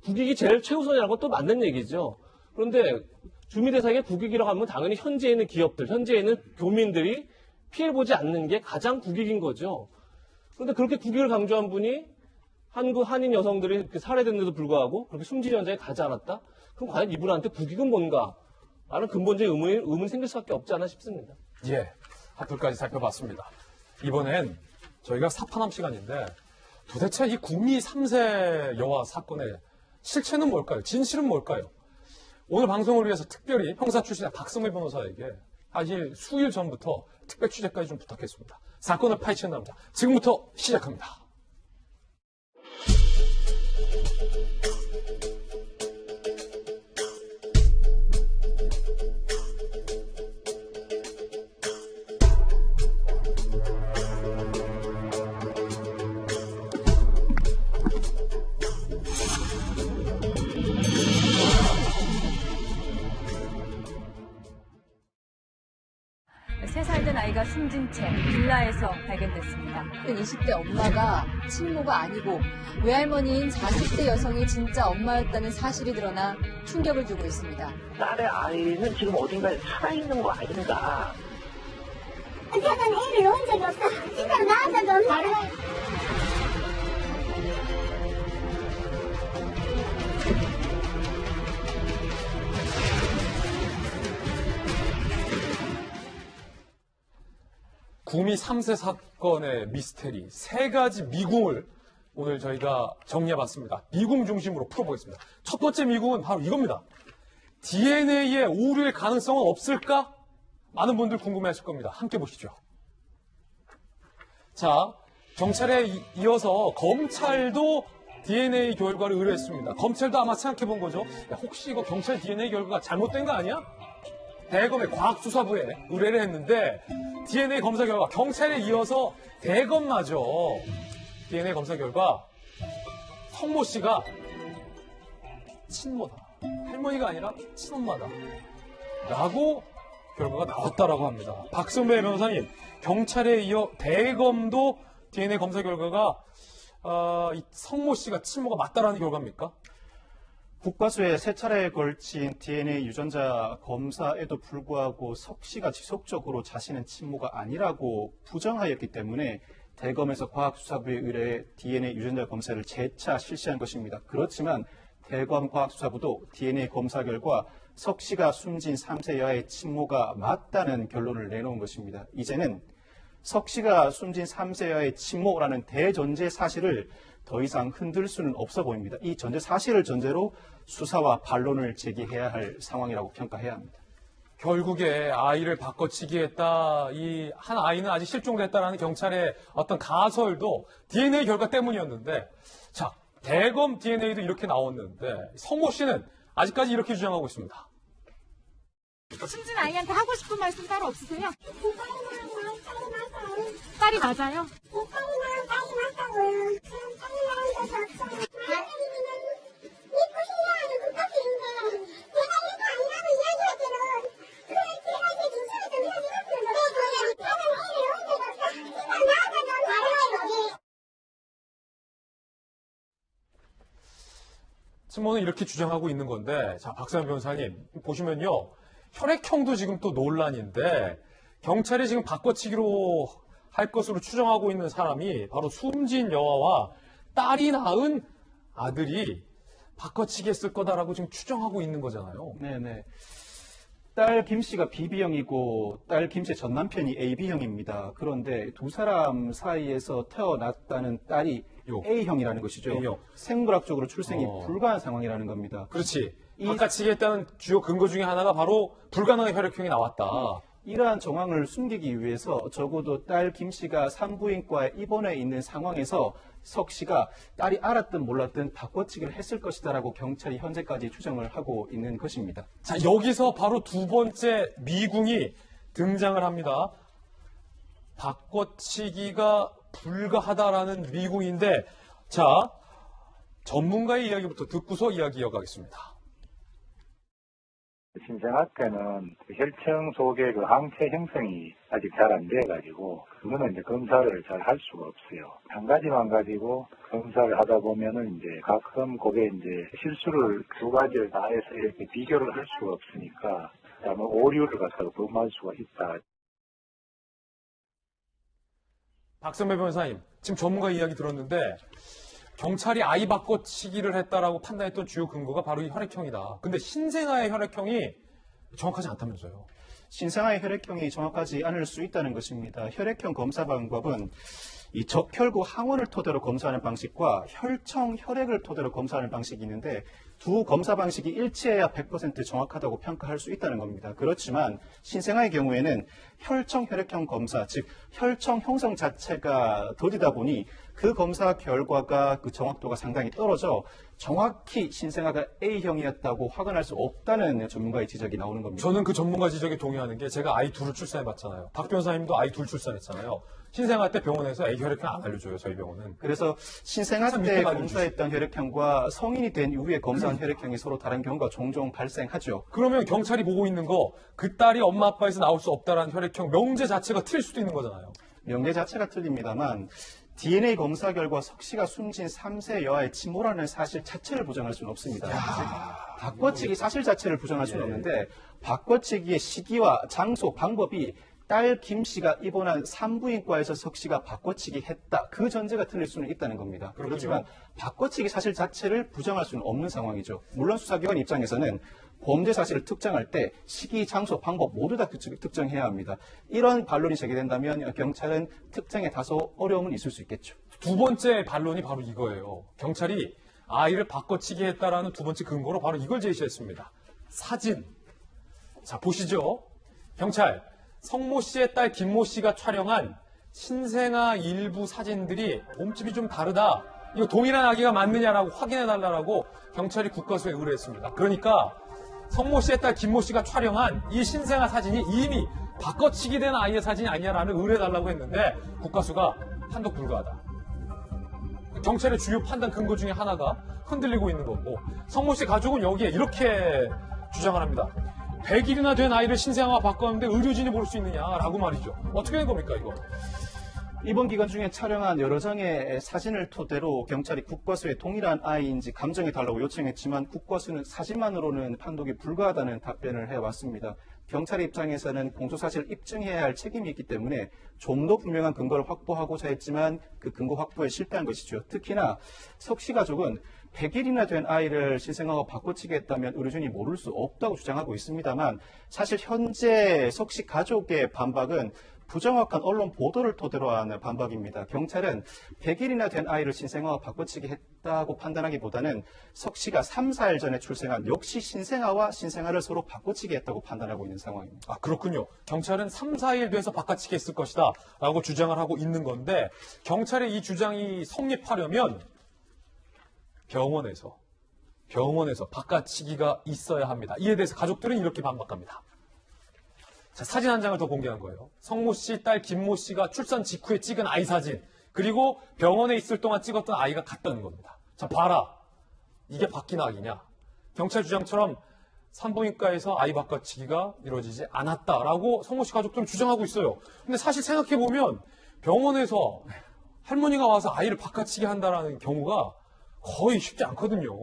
국익이 제일 최우선이라는 것도 맞는 얘기죠. 그런데 주미대사에게 국익이라고 하면 당연히 현지에 있는 기업들, 현지에 있는 교민들이 피해보지 않는 게 가장 국익인 거죠. 그런데 그렇게 국익을 강조한 분이 한인 여성들이 이렇게 살해됐는데도 불구하고 그렇게 숨지는 현장에 가지 않았다? 그럼 과연 이분한테 국익은 뭔가? 라는 근본적인 의문이 생길 수밖에 없지 않나 싶습니다. 예, 하플까지 살펴봤습니다. 이번엔 저희가 사판함 시간인데, 도대체 이 국미 3세 여화 사건의 실체는 뭘까요? 진실은 뭘까요? 오늘 방송을 위해서 특별히 형사 출신의 박성배 변호사에게 사실 수일 전부터 특별 취재까지 좀 부탁했습니다. 사건을 파헤치는 남자, 지금부터 시작합니다. 아이가 숨진 채 빌라에서 발견됐습니다. 20대 엄마가 친모가 아니고 외할머니인 40대 여성이 진짜 엄마였다는 사실이 드러나 충격을 주고 있습니다. 딸의 아이는 지금 어딘가에 살아있는 거 아닌가? 저는 애를 놓은 적이 없어. 진짜 나한테도 말해. 구미 3세 사건의 미스테리, 3가지 미궁을 오늘 저희가 정리해봤습니다. 미궁 중심으로 풀어보겠습니다. 첫 번째 미궁은 바로 이겁니다. DNA의 오류의 가능성은 없을까? 많은 분들 궁금해하실 겁니다. 함께 보시죠. 자, 경찰에 이어서 검찰도 DNA 결과를 의뢰했습니다. 검찰도 아마 생각해본 거죠. 야, 혹시 이거 경찰 DNA 결과가 잘못된 거 아니야? 대검의 과학수사부에 의뢰를 했는데 DNA 검사 결과 경찰에 이어서 대검마저 DNA 검사 결과 성모 씨가 친모다. 할머니가 아니라 친엄마다. 라고 결과가 나왔다라고 합니다. 박선배 변호사님, 경찰에 이어 대검도 DNA 검사 결과가 이 성모 씨가 친모가 맞다라는 결과입니까? 국과수에 3차례에 걸친 DNA 유전자 검사에도 불구하고 석 씨가 지속적으로 자신은 친모가 아니라고 부정하였기 때문에 대검에서 과학수사부에 의뢰해 DNA 유전자 검사를 재차 실시한 것입니다. 그렇지만 대검 과학수사부도 DNA 검사 결과 석 씨가 숨진 3세 여아의 친모가 맞다는 결론을 내놓은 것입니다. 이제는 석 씨가 숨진 3세 여아의 친모라는 대전제 사실을 더 이상 흔들 수는 없어 보입니다. 이 전제 사실을 전제로 수사와 반론을 제기해야 할 상황이라고 평가해야 합니다. 결국에 아이를 바꿔치기 했다, 이 한 아이는 아직 실종됐다라는 경찰의 어떤 가설도 DNA 결과 때문이었는데, 자, 대검 DNA도 이렇게 나왔는데 성모 씨는 아직까지 이렇게 주장하고 있습니다. 숨진 아이한테 하고 싶은 말씀 따로 없으세요? 딸이 맞아요? 친모는 이렇게 주장하고 있는 건데, 자, 박사현 변호사님, 보시면요. 혈액형도 지금 또 논란인데, 경찰이 지금 바꿔치기로 할 것으로 추정하고 있는 사람이 바로 숨진 여아와 딸이 낳은 아들이 바꿔치기 했을 거다라고 지금 추정하고 있는 거잖아요. 네네. 딸 김 씨가 BB형이고 딸 김 씨의 전 남편이 AB형입니다. 그런데 두 사람 사이에서 태어났다는 딸이 A형이라는 것이죠. A형. 생물학적으로 출생이 불가한 상황이라는 겁니다. 그렇지. 바꿔치기 했다는 주요 근거 중에 하나가 바로 불가능한 혈액형이 나왔다. 이러한 정황을 숨기기 위해서 적어도 딸 김 씨가 산부인과에 입원해 있는 상황에서 석 씨가 딸이 알았든 몰랐든 바꿔치기를 했을 것이다라고 경찰이 현재까지 추정을 하고 있는 것입니다. 자, 여기서 바로 두 번째 미궁이 등장을 합니다. 바꿔치기가 불가하다라는 미궁인데, 자, 전문가의 이야기부터 듣고서 이야기 이어가겠습니다. 신생아 때는 혈청 속의 그 항체 형성이 아직 잘 안 돼가지고 그거는 이제 검사를 잘 할 수가 없어요. 한 가지만 가지고 검사를 하다 보면은 이제 가끔 그게 이제 실수를 두 가지를 다 해서 이렇게 비교를 할 수가 없으니까 그다음에 오류를 갖다가 범할 수가 있다. 박선배 변호사님, 지금 전문가 이야기 들었는데 경찰이 아이 바꿔치기를 했다라고 판단했던 주요 근거가 바로 이 혈액형이다. 근데 신생아의 혈액형이 정확하지 않다면서요? 신생아의 혈액형이 정확하지 않을 수 있다는 것입니다. 혈액형 검사 방법은 이 적혈구 항원을 토대로 검사하는 방식과 혈청 혈액을 토대로 검사하는 방식이 있는데 두 검사 방식이 일치해야 100% 정확하다고 평가할 수 있다는 겁니다. 그렇지만 신생아의 경우에는 혈청 혈액형 검사, 즉 혈청 형성 자체가 더디다 보니 그 검사 결과가 그 정확도가 상당히 떨어져 정확히 신생아가 A형이었다고 확언할 수 없다는 전문가의 지적이 나오는 겁니다. 저는 그 전문가 지적에 동의하는 게 제가 아이 둘을 출산해봤잖아요. 박 변호사님도 아이 둘 출산했잖아요. 신생아 때 병원에서 A 혈액형 안 알려줘요, 저희 병원은. 그래서 신생아 때 검사했던 혈액형과 성인이 된 이후에 검사한 혈액형이 서로 다른 경우가 종종 발생하죠. 그러면 경찰이 보고 있는 거 그 딸이 엄마 아빠에서 나올 수 없다라는 혈액형 명제 자체가 틀릴 수도 있는 거잖아요. 명제 자체가 틀립니다만 DNA 검사 결과 석 씨가 숨진 3세 여아의 친모라는 사실 자체를 부정할 수는 없습니다. 바꿔치기 사실 자체를 부정할 수는 없는데 바꿔치기의 시기와 장소, 방법이 딸 김 씨가 입원한 산부인과에서 석 씨가 바꿔치기 했다. 그 전제가 틀릴 수는 있다는 겁니다. 그렇지만 바꿔치기 사실 자체를 부정할 수는 없는 상황이죠. 물론 수사기관 입장에서는 범죄 사실을 특정할 때 시기, 장소, 방법 모두 다 특정해야 합니다. 이런 반론이 제기된다면 경찰은 특정에 다소 어려움은 있을 수 있겠죠. 두 번째 반론이 바로 이거예요. 경찰이 아이를 바꿔치기 했다라는 두 번째 근거로 바로 이걸 제시했습니다. 사진. 자, 보시죠. 경찰, 성모 씨의 딸 김모 씨가 촬영한 신생아 일부 사진들이 몸집이 좀 다르다. 이거 동일한 아기가 맞느냐라고 확인해달라고 경찰이 국과수에 의뢰했습니다. 그러니까 성모 씨의 딸 김모 씨가 촬영한 이 신생아 사진이 이미 바꿔치기 된 아이의 사진이 아니냐라는 의뢰해달라고 했는데 국과수가 판독 불가하다. 경찰의 주요 판단 근거 중에 하나가 흔들리고 있는 거고, 성모 씨 가족은 여기에 이렇게 주장을 합니다. 100일이나 된 아이를 신생아와 바꿨는데 의료진이 볼 수 있느냐라고 말이죠. 어떻게 된 겁니까, 이거? 이번 기간 중에 촬영한 여러 장의 사진을 토대로 경찰이 국과수에 동일한 아이인지 감정해달라고 요청했지만 국과수는 사진만으로는 판독이 불가하다는 답변을 해왔습니다. 경찰의 입장에서는 공소사실을 입증해야 할 책임이 있기 때문에 좀 더 분명한 근거를 확보하고자 했지만 그 근거 확보에 실패한 것이죠. 특히나 석 씨 가족은 100일이나 된 아이를 신생아와 바꿔치기 했다면 의료진이 모를 수 없다고 주장하고 있습니다만, 사실 현재 석 씨 가족의 반박은 부정확한 언론 보도를 토대로 하는 반박입니다. 경찰은 100일이나 된 아이를 신생아와 바꿔치기 했다고 판단하기보다는 석 씨가 3, 4일 전에 출생한 역시 신생아와 신생아를 서로 바꿔치기 했다고 판단하고 있는 상황입니다. 아, 그렇군요. 경찰은 3, 4일 돼서 바꿔치기 했을 것이다 라고 주장을 하고 있는 건데, 경찰의 이 주장이 성립하려면 병원에서 바꿔치기가 있어야 합니다. 이에 대해서 가족들은 이렇게 반박합니다. 자, 사진 한 장을 더 공개한 거예요. 성모 씨 딸 김모 씨가 출산 직후에 찍은 아이 사진, 그리고 병원에 있을 동안 찍었던 아이가 같다는 겁니다. 자, 봐라. 이게 바뀐 아기냐? 경찰 주장처럼 산부인과에서 아이 바꿔치기가 이루어지지 않았다라고 성모 씨 가족들은 주장하고 있어요. 근데 사실 생각해보면 병원에서 할머니가 와서 아이를 바꿔치기 한다라는 경우가 거의 쉽지 않거든요.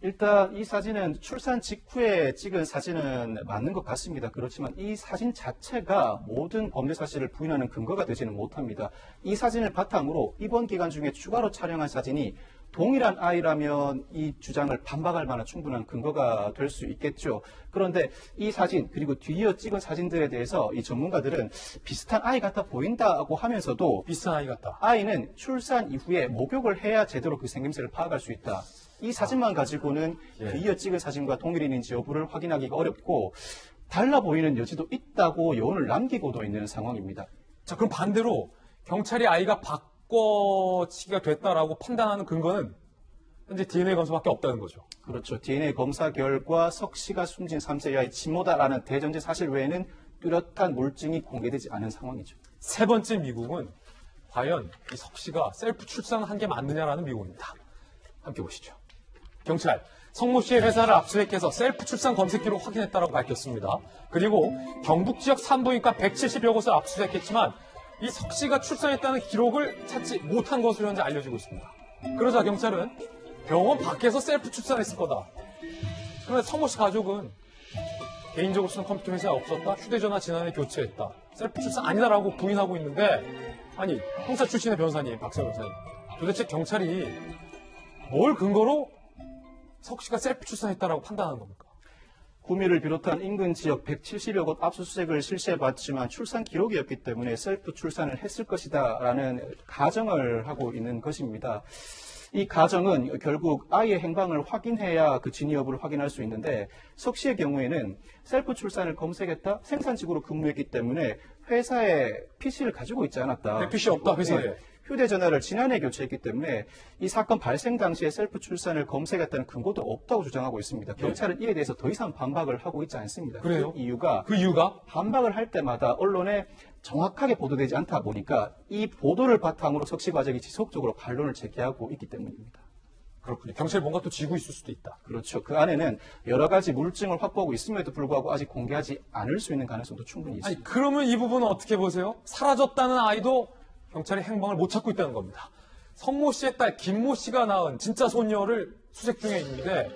일단 이 사진은 출산 직후에 찍은 사진은 맞는 것 같습니다. 그렇지만 이 사진 자체가 모든 범죄 사실을 부인하는 근거가 되지는 못합니다. 이 사진을 바탕으로 이번 기간 중에 추가로 촬영한 사진이 동일한 아이라면 이 주장을 반박할 만한 충분한 근거가 될 수 있겠죠. 그런데 이 사진 그리고 뒤이어 찍은 사진들에 대해서 이 전문가들은 비슷한 아이 같아 보인다고 하면서도 비슷한 아이 같다. 아이는 출산 이후에 목욕을 해야 제대로 그 생김새를 파악할 수 있다. 이 사진만 가지고는 뒤이어 찍은 사진과 동일인지 여부를 확인하기가 어렵고 달라 보이는 여지도 있다고 여론을 남기고도 있는 상황입니다. 자, 그럼 반대로 경찰이 아이가 바꿔치기가 됐다라고 판단하는 근거는 현재 DNA 검사밖에 없다는 거죠. 그렇죠. DNA 검사 결과 석 씨가 숨진 3세 이하의 친모다라는 대전제 사실 외에는 뚜렷한 물증이 공개되지 않은 상황이죠. 세 번째 미국은 과연 이 석 씨가 셀프 출산한 게 맞느냐라는 미국입니다. 함께 보시죠. 경찰, 성모 씨의 회사를 압수수색해서 셀프 출산 검색기로 확인했다고 밝혔습니다. 그리고 경북 지역 산부인과 170여 곳을 압수수색했지만 이 석 씨가 출산했다는 기록을 찾지 못한 것으로 현재 알려지고 있습니다. 그러자 경찰은 병원 밖에서 셀프 출산했을 거다. 그런데 성모 씨 가족은 개인적으로 쓰는 컴퓨터 회사에 없었다. 휴대전화 지난해 교체했다. 셀프 출산 아니다라고 부인하고 있는데, 아니 형사 출신의 변호사님, 박세호 변호사님, 도대체 경찰이 뭘 근거로 석 씨가 셀프 출산했다라고 판단하는 겁니까? 구미를 비롯한 인근 지역 170여 곳 압수수색을 실시해봤지만 출산 기록이 없기 때문에 셀프 출산을 했을 것이다라는 가정을 하고 있는 것입니다. 이 가정은 결국 아이의 행방을 확인해야 그 진위 여부를 확인할 수 있는데, 석 씨의 경우에는 셀프 출산을 검색했다, 생산직으로 근무했기 때문에 회사에 PC를 가지고 있지 않았다. PC 없다, 회사에. 휴대전화를 지난해 교체했기 때문에 이 사건 발생 당시에 셀프 출산을 검색했다는 근거도 없다고 주장하고 있습니다. 경찰은 이에 대해서 더 이상 반박을 하고 있지 않습니다. 그래요? 그 이유가 반박을 할 때마다 언론에 정확하게 보도되지 않다 보니까 이 보도를 바탕으로 석 씨 가족이 지속적으로 반론을 제기하고 있기 때문입니다. 그렇군요. 경찰이 뭔가 또 쥐고 있을 수도 있다. 그렇죠. 그 안에는 여러 가지 물증을 확보하고 있음에도 불구하고 아직 공개하지 않을 수 있는 가능성도 충분히 있습니다. 아니, 그러면 이 부분은 어떻게 보세요? 사라졌다는 아이도 경찰이 행방을 못 찾고 있다는 겁니다. 성모 씨의 딸 김모 씨가 낳은 진짜 손녀를 수색 중에 있는데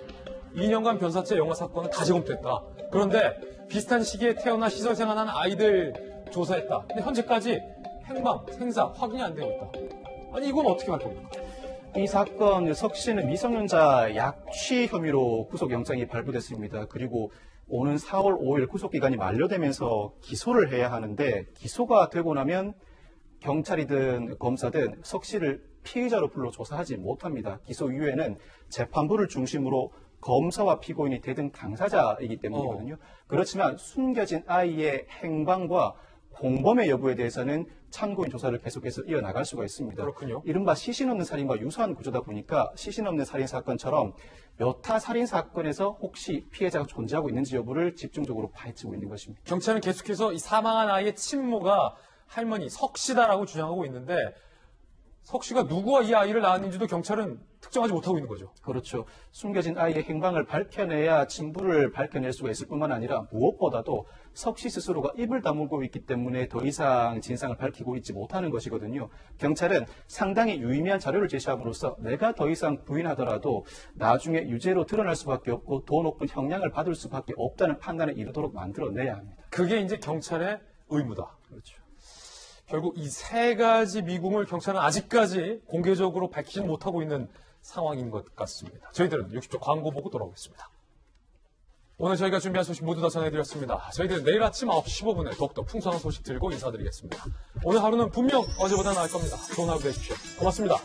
2년간 변사체 영아 사건은 다 재검토했다. 그런데 비슷한 시기에 태어나 시설 생활하는 아이들 조사했다. 근데 현재까지 행방, 생사 확인이 안 되고 있다. 아니, 이건 어떻게 할 겁니까? 이 사건 석 씨는 미성년자 약취 혐의로 구속영장이 발부됐습니다. 그리고 오는 4월 5일 구속기간이 만료되면서 기소를 해야 하는데 기소가 되고 나면 경찰이든 검사든 석 씨를 피의자로 불러 조사하지 못합니다. 기소 이후에는 재판부를 중심으로 검사와 피고인이 대등 당사자이기 때문이거든요. 그렇지만 숨겨진 아이의 행방과 공범의 여부에 대해서는 참고인 조사를 계속해서 이어나갈 수가 있습니다. 그렇군요. 이른바 시신 없는 살인과 유사한 구조다 보니까 시신 없는 살인 사건처럼 여타 살인 사건에서 혹시 피해자가 존재하고 있는지 여부를 집중적으로 파헤치고 있는 것입니다. 경찰은 계속해서 이 사망한 아이의 친모가 할머니 석 씨다라고 주장하고 있는데 석 씨가 누구와 이 아이를 낳았는지도 경찰은 특정하지 못하고 있는 거죠. 그렇죠. 숨겨진 아이의 행방을 밝혀내야 진부를 밝혀낼 수가 있을 뿐만 아니라 무엇보다도 석 씨 스스로가 입을 다물고 있기 때문에 더 이상 진상을 밝히고 있지 못하는 것이거든요. 경찰은 상당히 유의미한 자료를 제시함으로써 내가 더 이상 부인하더라도 나중에 유죄로 드러날 수밖에 없고 더 높은 형량을 받을 수밖에 없다는 판단에 이르도록 만들어내야 합니다. 그게 이제 경찰의 의무다. 그렇죠. 결국 이 세 가지 미궁을 경찰은 아직까지 공개적으로 밝히지 못하고 있는 상황인 것 같습니다. 저희들은 60초 광고 보고 돌아오겠습니다. 오늘 저희가 준비한 소식 모두 다 전해드렸습니다. 저희들은 내일 아침 9시 15분에 더욱더 풍성한 소식 들고 인사드리겠습니다. 오늘 하루는 분명 어제보다 나을 겁니다. 좋은 하루 되십시오. 고맙습니다.